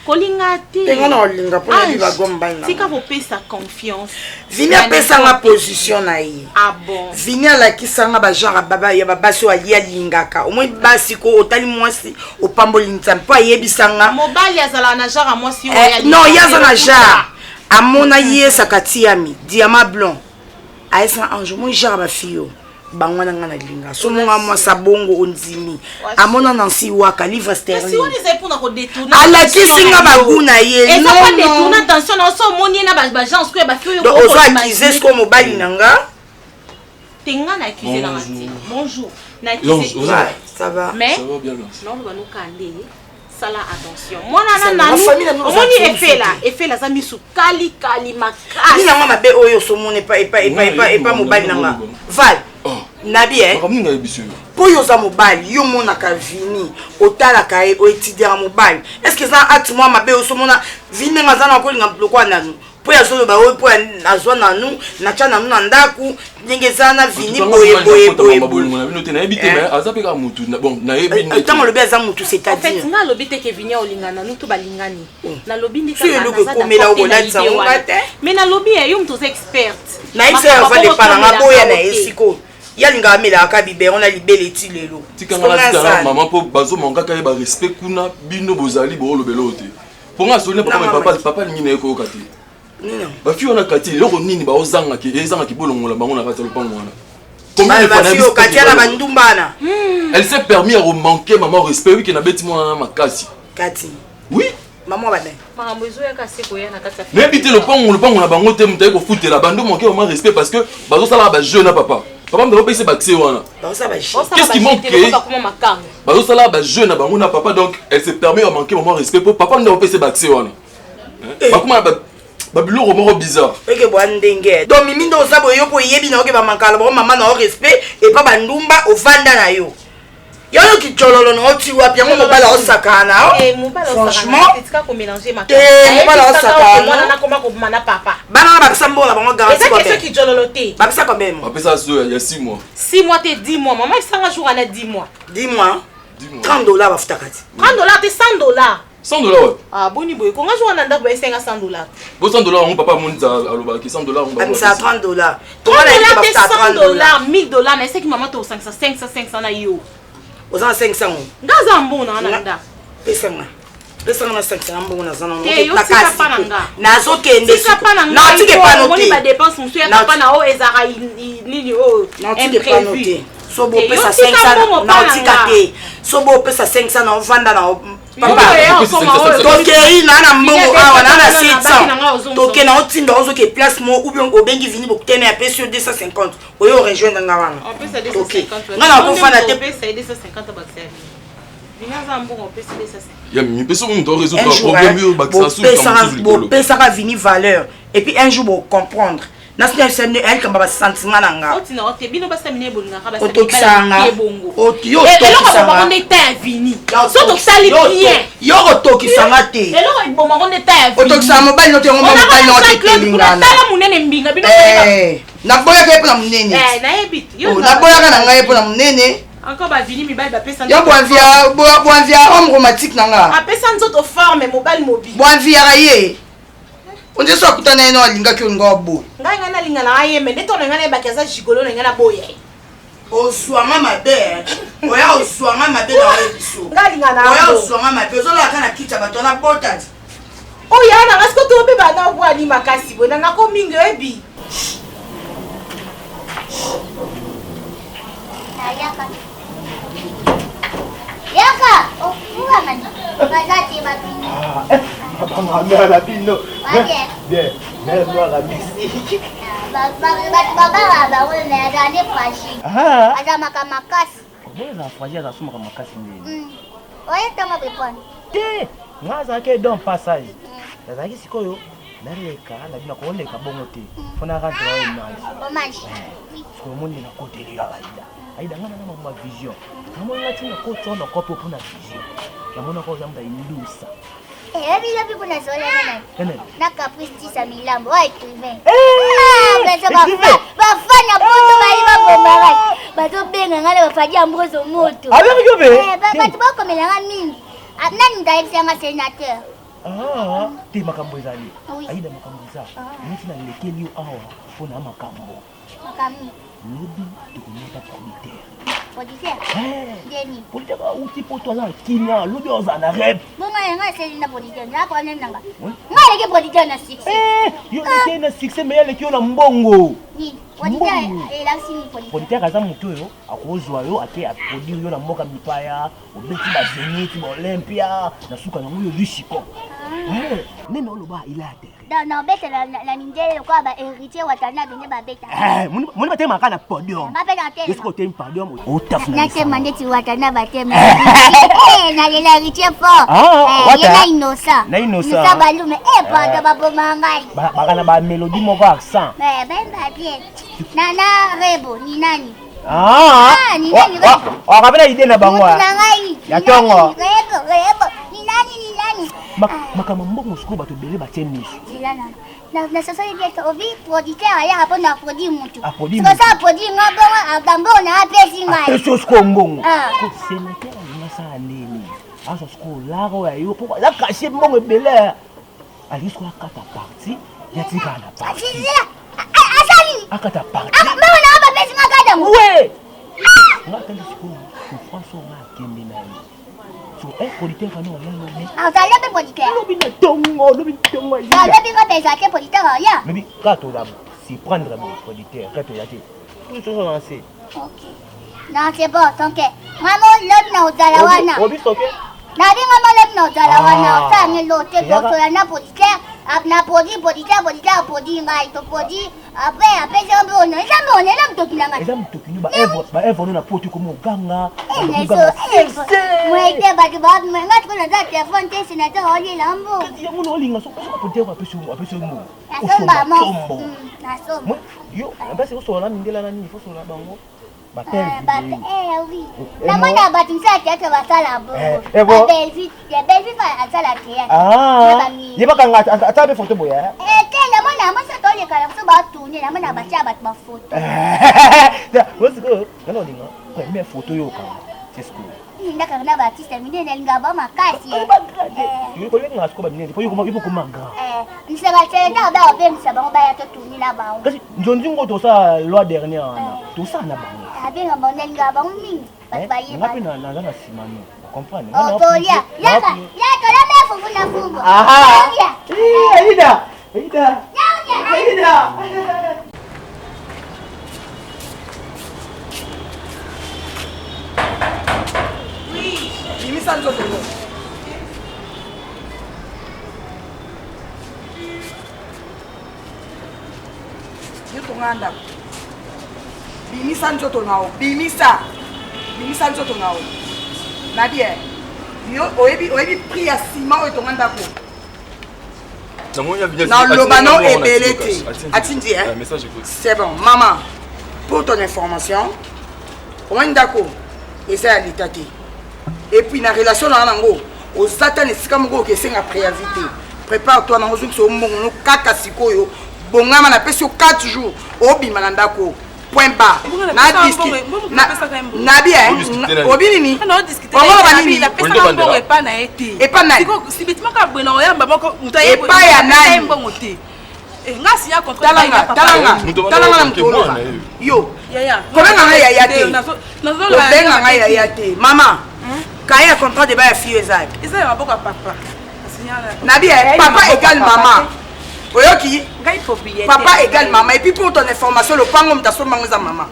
kolinga te tenga na olinga pona diba gomba na tika vo pesa confiance vini apesa nga position na ye ah bon vini alakisanga ba genre baba ya babasi wa lia lingaka omoi basi ko otali mwasi opamboli ntsam po ayebisanga mobali azala na genre mwasi non yaza na genre amona ye sakati yami diamant blanc aisa ange moi genre ba fille bangwana nga na linga somonga mwasa bongo ondimi amona nansi waka livre sterling alakisinga baguna ye ozo akize siko mobali nanga tenga na accusé na mati bonjour na accusé ça va mais ça va bien merci non ba no kande sala attention mona na nanu omoni efela za misu kali makasi nanga mabe oyo somone pa mobali nanga val nabi po yo za mobali yo monaka vini otalaka ye oetidiaka mobali est ce que za ati mwa mabe oyo somona vini nga za na kolinga lokwa nanu po ya solo ba oyo po azwa nanu na tia nanu na ndaku ndenge za na vini boye ntango lobi aza mutu c'est-à-dire nga lobi te ke vini olinga nanu to balingani na lobi ndika komela okolatisa monga te mais na lobi yo mutu oza expert na yebisa ya vale pananga boya na ye sikoyo yalinga amelaka biberon na libele ti lelo tikanga mama po bazomanga kaka ye barespect kuna bino bozali boolobela oyo te mponga soli papa lingi na ye koyoka te bafi wana kati eloko nini ezangaki bolongola bango na kati ya lopango wana elle s'est permis à remanquer maman respect oui na beti mwana makasi kati oui maman bana maman besoin ka seko ya na kati ya mais bité lopango na bango te mutaye ko futela bando manquer maman respect parce que bazo sala ba jeune papa papa me payer baxe wana qu'est-ce qui manque bazo sala ba jeune bango na papa donc elle s'est permis à manquer maman respect pour papa me payer baxe wana bakuma babiloko moko bizarre eke bwa ndenge donc mimi ndo osabo yo po yebi na oke ba mankala ba mama na o respect et pas bandumba ovanda na yo yo kichololo na oti wapi yango mobala osakana franchement tika ko mélanger ma mobala osakana mwana na koma ko mana papa bana na bakisa mbola bango garantie quoi est-ce que kichololo te bakisa quand même apesa so ya 6 mois 6 mois te 10 mois maman isanga jour na 10 mois 10 mois $30 bafuta kati $30 te $100 $100 ah boni boy ko ngajo wana ndako esenga $100 bo $100 mon papa monza aloba ki $100 on ba ça $30 to na $100 $1000 na ese ki maman to 500 na yo ozana 500 ngaza mbona na nda pesa na 500 mbona zana no nazo kende na tike panote moni ba dépense musu ya papa na o ezara nini o imprévu so bo pesa 500 na tika te so bo pesa 500 na vanda na papa toke na mbongo awa na 700 toke na otinda ozo ke place mo ou bien obengi vini bokutene ya pesa 250 oyo rejoindre nga wana toke ngana ko fana te pesa 250 bakse vinaza mbongo pesa 250 ya mi pesa on doit résoudre un problème yo baksa sous bo pesa ka vini valeur et puis un jour bo comprendre nasina sene elle kamba ba sentiment nanga otina ote bino ba samine bolinga ka ba samine bongo yo to ba on est ta vini so to sali bien yo to kisanga te elo bo ma on est ta vini to kisanga mobile no te ngoma mobile no te kelingana tala munene mbinga bino na boya ke pona munene na ebit yo na boya ka nanga pona munene encore ba vini mibali ba pesa yo boanvia homme romantique nanga apesa nzoto forme mobile mobile boanvia ye on dit ça kutana eno alinga ki ngo bo nganga na linga na ye mende to ngana ba kaza jigolo ngana boya o swanga mabe oya o swanga mabe na biso ngalinga na oya o swanga mabe zo la kana kicha bato na portage oya na ngasko to be ba na bwa ni makasi bona ngako mingi ebi yaka o fuwa mani bazati mabini Papa la bino. Bien. Mets-moi la musique. Baba on est dans fraîchis. Ah. Azama kama makasi. On a fraîchi à suma kama makasi nini. Oye tama bepona. Te, ngaza ke don passage. Lazaki sikoyo. Nareka na bina ko leka bongo te. Fona rentre au match. Au match. Ko moni na côté ya Aida. Aida ngana na ma vision. Kama ngati na ko tsona ko popo na vision. Yamona ko zamba ilusa. Ebi kuna sola nani? Na caprice tisa milambo wa écrivain. Bafanya poto baliba bombara. Bato benga ngale bafajia mbozo moto. Avec yo be? Bato bakomelanga mingi. Nani ndaipsanga sénateur? Ah, ti makambo ezali. Aida makambo za. Nisi na lekeli yo awa pona makambo. Makambo. Lobi tukunata producteur. Producteur? Deni. Producteur ba uti poto la kinya, lobi ozana rep. Bonga yanga selina producteur, na problème nanga. Ngale ke producteur na succès. Yo leke na succès mais leke yo na mbongo. Ni. Auditeur aza moto yo akozwa yo ake aproduire yo na mboka mipaya obeti ba Zénith ba Olympia na suka na yo Lucico. Neno loba il a terre. Non beta la mindele kwa ba héritier watana bende ba beta. Moni batema maka na podium. Est-ce que tu as un podium au taf na? Na te mande ti watana batema. Na le héritier fort. Na innocent. Na innocent. Na balume panda baboma ngai. Baka na ba mélodie moko accent. Ben ba bien. Nana Rebo ni nani? Ni nani? Wakapenda idea na bangwa. Ya tongo. Rebo. Ni nani? Makama mbongo siku bato bele batemisu. Na sasa hivi ovi producteur aya hapo na produit mtu. Sasa produit ngabonga agambo na apesi ngai. Eso siku mbongo. Ko sénateur na sa nini? Asa siku laro ya yo pourquoi la cacher mbongo bele. Ali siku akata parti ya tika na parti. Asali. Akata parti. Mbona na hapa pesi ngakada mu? Ouais. Ngakanda siku François ngakembe na yo. So producteur kana wala lobi. Azali pe producteur. Lobi na tongo. Lobi nga pesa ke producteur ya. Lobi kato la si prendre mon producteur kato ya te. Tout ça lancer. OK. Na c'est bon, donc maman lobi na uzala wana. Obi soke. Na dinga lobi na uzala wana. Ça ni lote donc na producteur na producteur produit ngai to produit après jambo na mtoki na ngai. Mtoki ni ba Eva na poti ko muganga. Mwete ba ngati kuna za telefone tesi na ta oli lambo. Ya muno olinga so pote ko apeso mo. Asomba mo. Nasomba. Yo, basi usola mindela na nini fosola bango. Oui. La mona batinsa tete basala bo. Belvi fa asala tia. Yeba kanga atabe photo boya. La mona masa tole kala so ba tourner la mona bacha bat ba photo. What's good? Kana linga. Première photo yo kanga. C'est ce que. Ndaka na batista mine ngaba makasi. Yo ko lenga sko ba mine. Po yo ko manga. Nsaba tenda ba obemisa ba ba ya to tourner la ba. Kasi njonzi ngo ça loi dernière ana. Tout ça na ba. Abenga bonenga ba unni. Baye ba. Ngapi na na simano. Comprendre? Tolia. Yaka la mefu kuna fungo. Aida. Oui, bimisa nzoto. Yutonganda. Bimisa nzoto nao. Bimisa nzoto nao. Nadia. Yo oyebi prix ya ciment oyo tonganda ko. Non, l'obano est belleté. Atindi, hein? C'est bon. Maman, pour ton information, comment d'accord? Et ça, il est. Et puis, la relation dans l'ango, aux attentes, c'est comme c'est une préavité. Prépare-toi dans le monde, nous kakasikoyo. Bongama na pesi 4 jours. Obi malandako. Point bas. Na discuter. Na bien. Obi nini? On discuter. La pesa ngoro epa na ete. Epa na. Si bitima ka bwena oyamba bako mutaye. Epa ya nani? Mbongote. Ngasi ya contre talanga na mtolo. Yo. Yaya. Kobenga nga yaya te. Kobenga nga yaya te. Mama. Kaya contrat de ba ya fille ezali. Ezali maboko ya papa. Na bien, papa égale maman. Oyoki, papa égale maman. Et puis pour ton information, le pango m'tasso mangoza maman.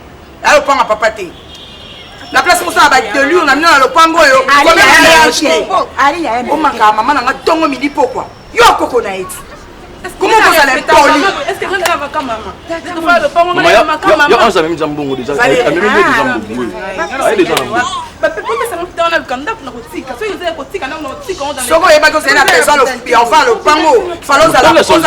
Là le pango papa té. La place pour ça de lui on a mis dans le pango yo. Ali ya. O maka maman na tongo midi pourquoi? Yo koko na eti. Comment vous allez poli? Est-ce que vous avez comme maman? Tu vas le pango maman. Il y a un jamais jambongo déjà. Il y a même des jambongo. Allez les gens. Soko yeba ko c'est la personne et enfin le pango fallait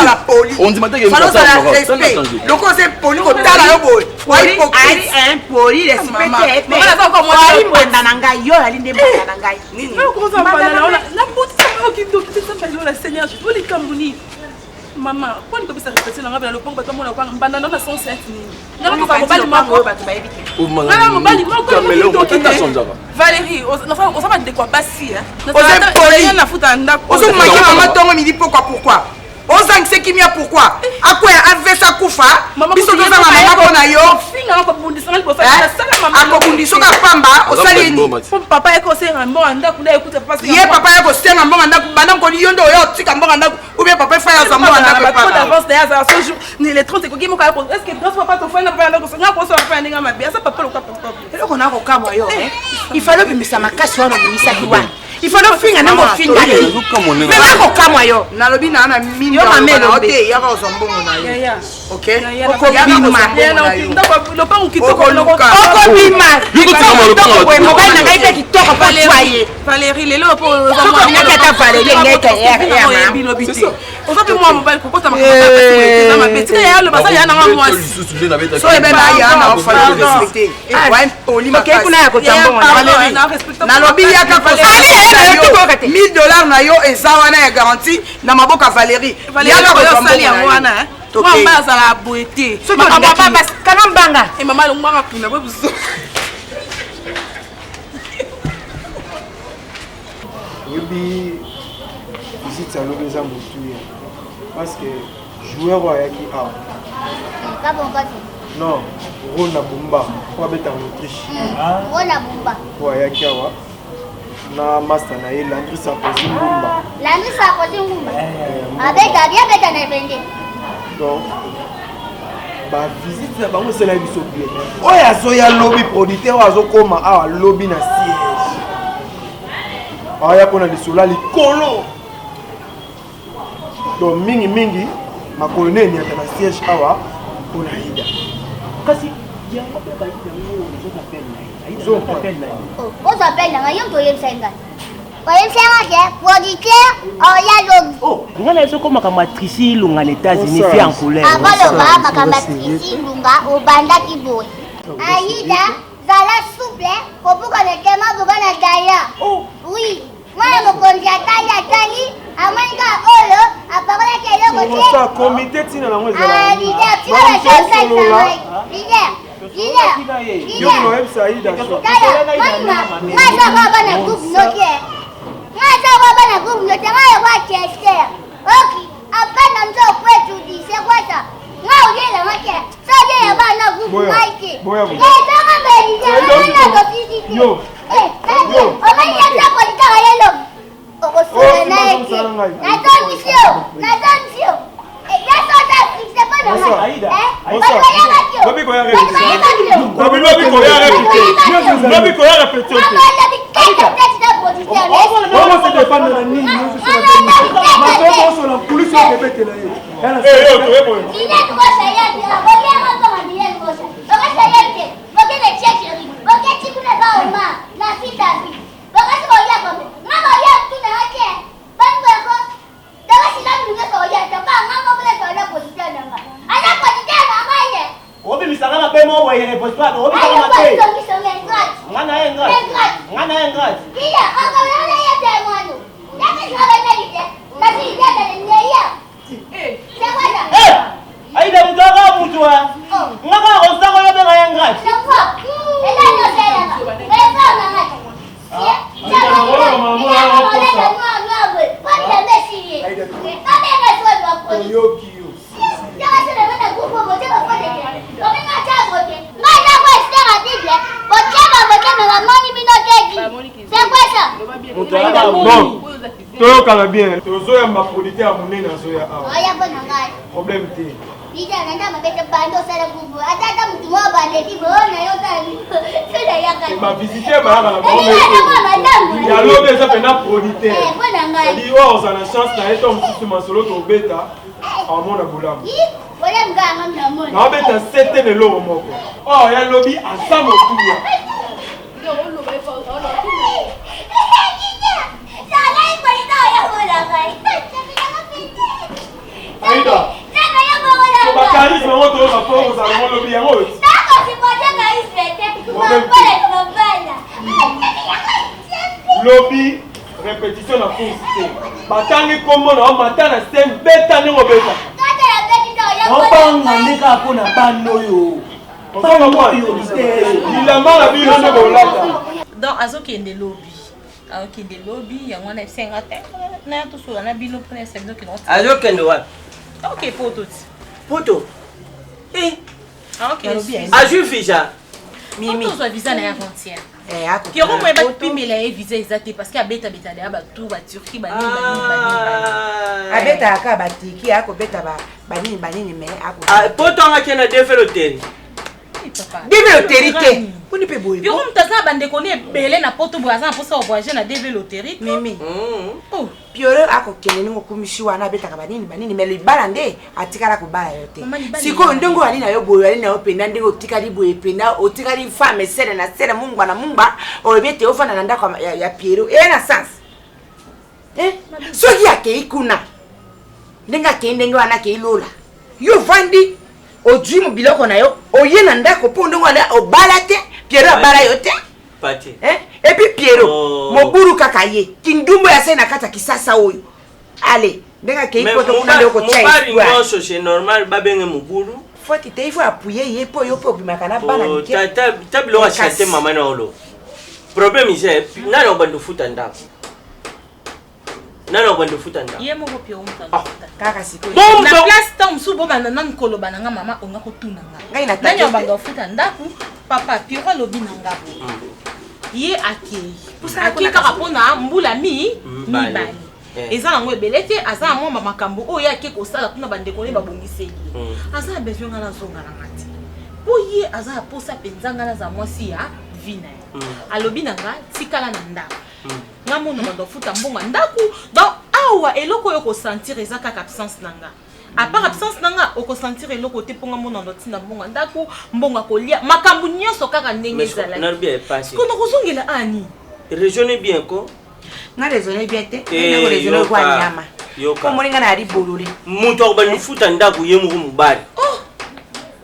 la poli. On dit maintenant que fallait la respect. Donc on c'est poli ko tala yo boy. Wai un poli respecté. Mais là encore moi mwenda na ngai yo ali nde mwenda na ngai. Nini? Comment ça va na potisa ki to ki ça fait la Seigneur je veux les kambuni. Maman, quand on peut se répéter dans le pont, on a bandana na 107 ni. Na ko ba bali mako ba ba ebiki. Na mo bali mako ko Valérie, on va de quoi passer hein. On na futa ndako. On se manger maman tongo midi pourquoi? Ozang c'est qui mia pourquoi? Akwa avesa kufa. Biso toza na mama na yo. Finga ko bundisa ngali ko sala mama. Ako bundiso ka pamba osali ni. Papa eko senga mbonga ndako na ekuta papa. Ye papa eko senga mbonga ndako bana ko yondo yo tika mbonga ndako. Ou bien papa fait ensemble on a pas trop d'avance derrière ce jour ni les 30 ko gimo ka ko est-ce que grâce papa to fait na pas na ko nga ko so fa ndinga mabia ça papa le papa et donc on a ko kama yo il fallait bimisa makasi wana bimisa kiwa il fallait finga na mo finga mais na ko kama yo na lobi na na mimi yo mamelo te ya ko so mbongo na yo OK ko bima le pas ou kitoko ko bima ko ba na ngaite kitoko pa twaye Valérie lelo po na kata Valérie ngeka ya aujourd'hui moi mobile ko kota makata ma bête ya le basa ya na moi so e be na ya na fala respecter ouais oli makasi kuna ya ko tambongo Valérie na lobi ya ka ko $1000 na yo eza wana ya garantie na maboka Valérie ya ka ko sali ya wana moi mbaza la beauté makambo papa kana mbanga e mama lo mbanga kuna bo buso Yobi visite ça lobi za mutuya parce que joueur wa yaki a Ka bon ka. non Rona Bumba kwa beta en Autriche Rona Bumba wa yaki awa na master na ye Landry Sarkozy Bumba Landry Sarkozy Bumba avec bien beta na vende donc ba visite na bango c'est la biso bien oya azoya lobby producteur azokoma awa lobby na siège aya kona lisula likolo donc mingi makolo neni ata na siège awa pona ida kasi yango pe ba ida ngo zo t'appelle na on s'appelle na yo to yemsenga ko yemsenga ke producteur oya lobby oh ngana eso koma kama matrice lunga les États-Unis fait en couleur avant le ba kama matrice lunga o banda kiboy aida zala souple ko buka ne kema buka na daya oui moi mon contact tali amanga olo apara ke loko ça comité tina na ngo ah leader tu vas la chose ça leader yo no website ida so ngaza baba na group note ngaza baba na group note ngayo kwa chester okay apana nzo kwetu di c'est quoi ça ngao yela make ça yela bana group maike ngaza ngamba leader na ko yo omanya kwa litaka yelo okosula naye natongisio yasota fixe pas de lobi ko ya répéter comment se défendre la nini Obi misanga pe mo boye repose pas obi kama te ngana engrat iya akala ya demano yake ngala nalite kasi yake nyeya sewada aida mutaka mutwa ngaka osako yo be ngaya engrat sewa ela no sela ela na ngata toyokana bien tozoyamba producteur ya monene azoya awa problème te bavisite bayaka na bango ya lobi eza pena producteur eli oyo ozala na chance na ye to mosusu masolo tobeta amona bolamu naobeta sete leloko moko oyo ya lobi aza motuya aida bakarisme yango toyoka po ozala ngo lobi yango lobi répétition na course te batangi kombo na omata na scène beta ndenge obeta obanga ndeka mpona banda oyo bilamba na bino nde bolata donc azokende lobi akokende lobi yango wana esenga te naya tosola na bino mpona esa bino kino azokende wapi ok poto ti poto azwi visa Mimi. On doit viser na avant-hier. Pierrot moi ba pimela e visa exacté parce que abeta beta de ba tout ba Turquie ba ni. Abeta aka ba tiki ako beta ba banini mais ako. Potonga kena développer. Développer. Kuni pe boy. Pierrot mtaza bande koni belé na poto boaza pour ça voyager na développer. Mimi. Oh, Pierrot ako keneni ngokumisi wana beta ka banini mais le balande atikala ko bala yote. Siko ndongo ali na yo boy ali na yo penda ndingo tikali boy penda otikali femme sere na sere mungwa na mungba obete ofana na ndako ya Pierrot. Na sens. Soki yake ikuna. Ndenga kende wana ke ilola. Yo vandi ojui biloko na yo oye na ndako po ndongo na obalate Pierrot abala yote. Pati. Et puis Pierrot moburu kaka ye kindumbo ya sena kata kisasa oyo. Allez, ndenga ke ikoto kuna ndoko chai. Mobari ngoso c'est normal babenge moburu. Faut il faut appuyer ye po yo po bimaka na bana nike. Ta bilo wa chate mama na olo. Problème c'est nana bandu futa ndako. Nana bandu futa ndako. Ye mo kopio mta. Kaka siko. Na place tam subo bana nan koloba nanga mama onga ko tuna nga. Ngai na tanya bandu futa ndako papa Pierrot lobi nanga bo. Ye akei. Akei kaka pona mbula mi bali. Eza nango ebelete aza mo makambo oyo yake ko sala kuna bande ko ne babongiseli. Aza besoin ngana zonga na ngati. Boye aza posa penzanga na za mwasi ya vina. Alobi nanga tikala na ndako. Ngamo no bando futa mbonga ndako. Donc awa eloko yo ko sentir eza kaka absence nanga. À part absence nanga oko sentir eloko te ponga mona ndo tinda mbonga ndako mbonga kolia makambo nyonso kaka ndenge ezala. Na bien passé. Kono kozongela ani. Raisonnez bien ko. Na raisonner bien te. Na raisonner kwa nyama. Ko moninga na ari bolole. Muntu akubani futa ndako yemu mubari.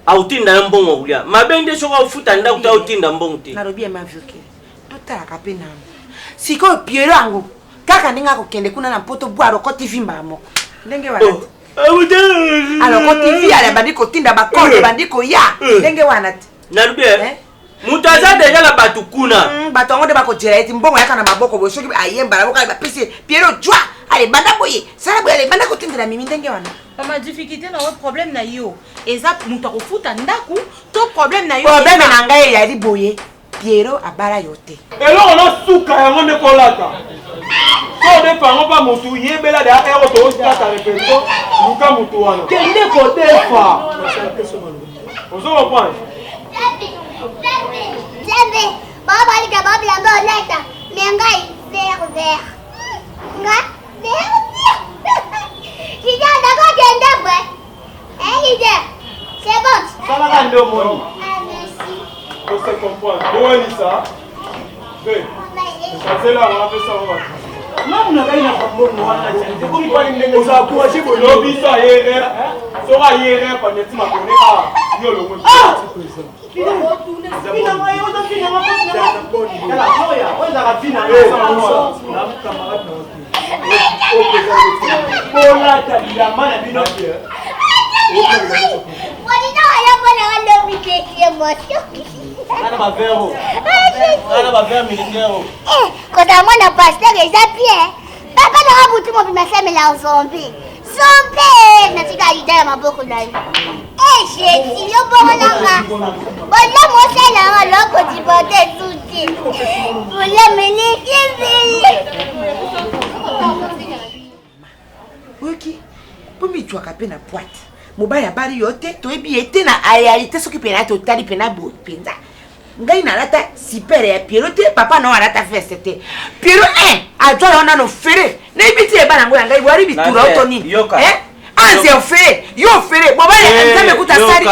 Autinda mbongo kulia. Mabende soka ufuta ndako ta utinda mbongo te. Na robie mavyoke. Tota kapena. Siko Pierrot angu. Kaka ndinga kokende kuna na poto bwaro ko TV mbamo. Ndenge wana. Alors ko TV ala bandiko tinda bakolo bandiko ya. Ndenge wana. Na robie. Mutaza deja la batukuna. Batongo de bakotira eti mbongo yaka na maboko bo soki ayemba la boka ba pisi Pierrot jwa. Allez banda boye. Sala boye banda ko tindira mimi ndenge wana. Ma difficulté na problème na yo. Eza muta ko futa ndaku to problème na yo. Problème na ngai ya di boye. Pierrot abala yote. Eloko na suka yango ne kolata. Ko de pango pa mutu yebela da ero to kata repeto luka mutu wana. Kende ko defa. Ozo point. Jamais. Baba ali ka baba la ba leta. Mengai vert. Nga vert. Kija ndako kende kwe. Ide. C'est bon. Ça va ndo moni. Merci. On se comprend. Où est ça? C'est là, on a fait ça. Non, on a gagné la famille. C'est comme quoi il nous a encouragé pour lobby ça hier. Sera hier quand tu m'as connu à yo le monde. Ah! Quand à moi n'a pas acheté les appuis, pas quand on a bouti mon ma femme là en zombie. Zombie, n'a pas idée à ma beaucoup là. Eh, j'ai dit yo bon là. Bon là moi c'est là là quand tu vas te soucier. Pour la mener qui pour mi tu as na poite. Mobile bari yote to ebi ete na réalité soki pena to tali pena bo penza. Ngai na lata super ya Pierrot te papa no alata feste te. Pierrot adwa ona no fere. Na ibiti e bana ngo ngai wari bitura otoni. Anze ofere, yo ofere. Mobile nzame kuta sari.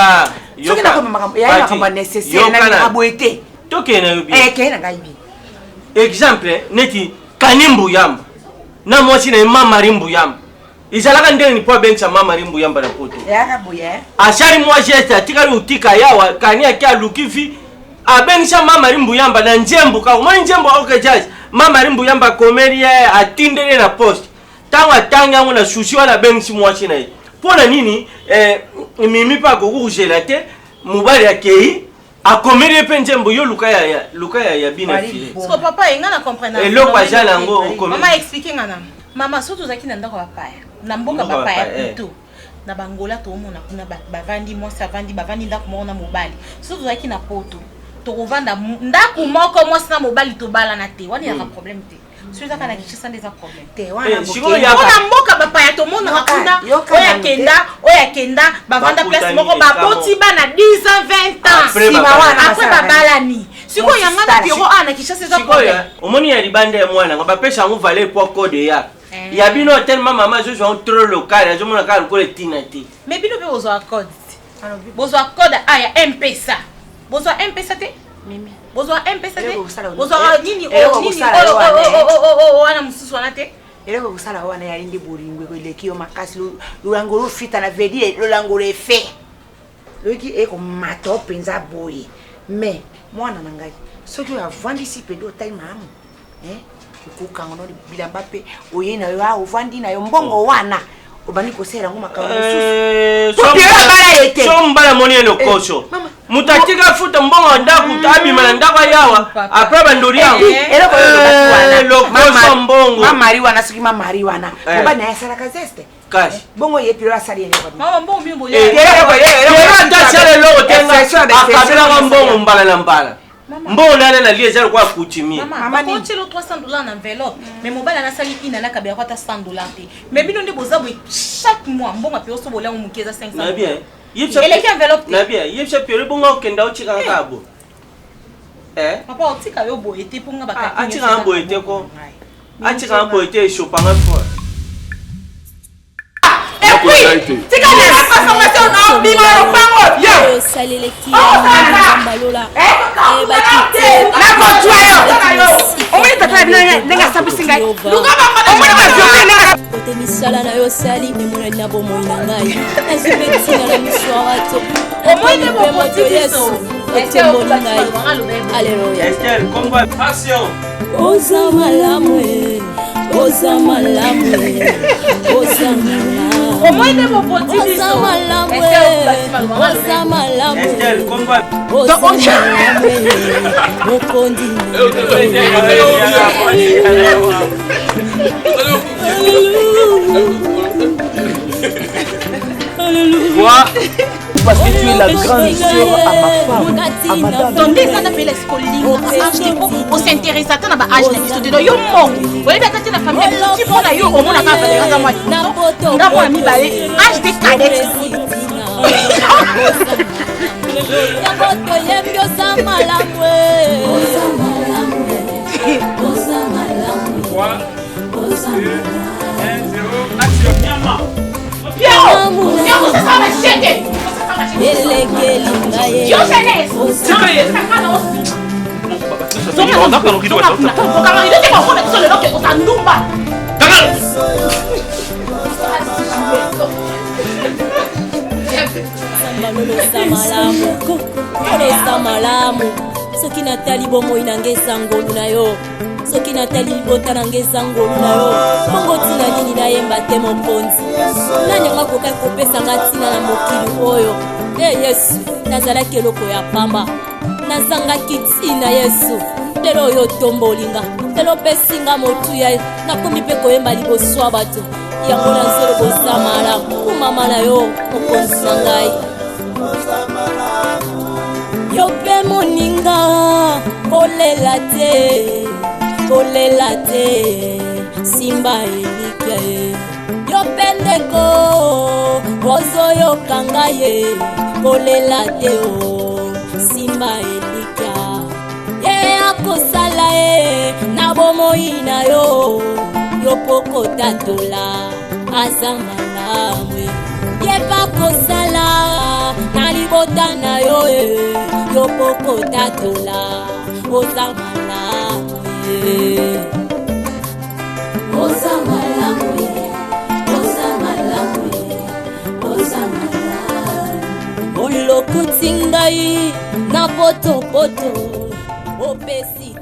Soki na ko makambo ya makambo nécessaire na aboete. Toke na yobi. Ke na ngai bi. Exemple neti kanimbu yamba. Na mwasi na mama rimbu yamba. Izalaka ndeni po bencha mama rimbu yamba na poto. Yaka buye. Ashari mwa geste atikali utika yawa kani akia lukifi abenisha mama rimbu yamba na njembu ka mwa njembu oke jazz mama rimbu yamba komeria atindele na post tangwa tanga ngona sushi wala benshi mwachi na pona nini mimi pa ko kujela te mubali akei akomerie pe njembu yo luka ya bina file. Parce que papa engana comprendre. Et lo kwa jala ngo mama expliquer ngana. Mama surtout zaki na ndako bapaya. Na mboka bapaya plutôt. Na bangola to mona kuna bavandi moi savandi bavandi ndako mona mobali. Surtout zaki na poto. tokovanda ndako moko mwasi na mobali tobalana te wana yaka problème te soki ezaka na Kinshasa nde eza problème te wana mboka bapaya tomonaka kuna oyo akenda bavanda place moko baboti bana 10 ans 20 ans apres babalani sikoyo yanga na bureau a na Kinshasa eza problème omoni ya libanda ya mwana ngo bapesa yango vale po code ya ya bino tellement maman je suis trop local azomona kala ko etina te mais bino be bozwa code bozwa code aya M-Pesa bozwa M-Pesa te mimi bozwa M-Pesa te bozwa nini wana mususu wana te eloko kusala wana ya ndi boringwe ko lekio makasi lulango lufita na vedi lulango lefe loki eko mato penza boye mais mwana nangai soki ya vandi si pedo time mamu kukanga no bilamba pe oyena yo ovandi na yo mbongo wana obani kosera ngoma ka so mbala moni elokosho mutatika futa mbongo ndaku tabi mana ndakwa yawa après bandori yango elokosho mbongo mamari wana siki mamari wana obana ya sara kazeste cash bongo yepiro asali ene mama mbongo mimbo ye ndachale lo tenga akabila mbongo mbala na mbala mbongo nana na lieza kwa kutimia mama ni chelo $300 na enveloppe mais mobile na sali ina na kabia kwa $100 te mais bino ndi bozabwe chaque mois mbongo pe oso bola mukeza 500 na bien eleki enveloppe na bien yepse pere bongo kenda ochika kabo papa otika yo boye te ponga bakati achika boye te ko achika boye te chopanga fo tika na transformation na bima ropango yo salele kia mbalola bakite na kotuayo omoni tata bino nenga sabisinga luka omoni bazonga nenga kote misala na yo sali nemona na bomoi na ngai nazibetina na miswa wato omoni bomoto yesu otemoni ngai alleluya Estelle combat passion oza malamwe oza malamwe oza malamwe omwende bopoti biso oza malamwe oza malamwe Estelle combat oza malamwe mokondi Moi, parce que tu es la grande sœur à ma femme, à madame. Donc dès ça appelle l'escoling, on s'intéresse à ton âge na biso de yo moko. Oye ba tata la famille, tu bona yo au monde ka ba ka moi. Nga moi mi ba âge de cadet. Yaboto yembio za malamwe. Oza malamwe. Oza malamwe. 3 2 1 0 action nyama. Pierrot, ça va chier. soki natali bomoi na ngeza ngolu na yo soki natali libota na ngeza ngolu na yo bongo tina nini nayemba te mokonzi nani anga kokai kopesanga ntina na mokili oyo yesu nazalaki eloko ya pamba nazangaki ntina yesu lelo oyo tombolinga lelo pesinga motuya nakomi mpe koyemba liboso ya bato yango nazelo bosamala kumama na yo mokonzi na ngai yo mpe moninga kolela te simba elikya ye yo mpe ndeko ozoyoka ngai ye kolela te o simba elikya ye akosala ye na bomoi na yo yo pokotatola aza malamwe ye bakosala na libota na yo yo pokotatola oza malamwe oza malamwe oza malamwe oza malamwe olokuti ngai na potopoto opesi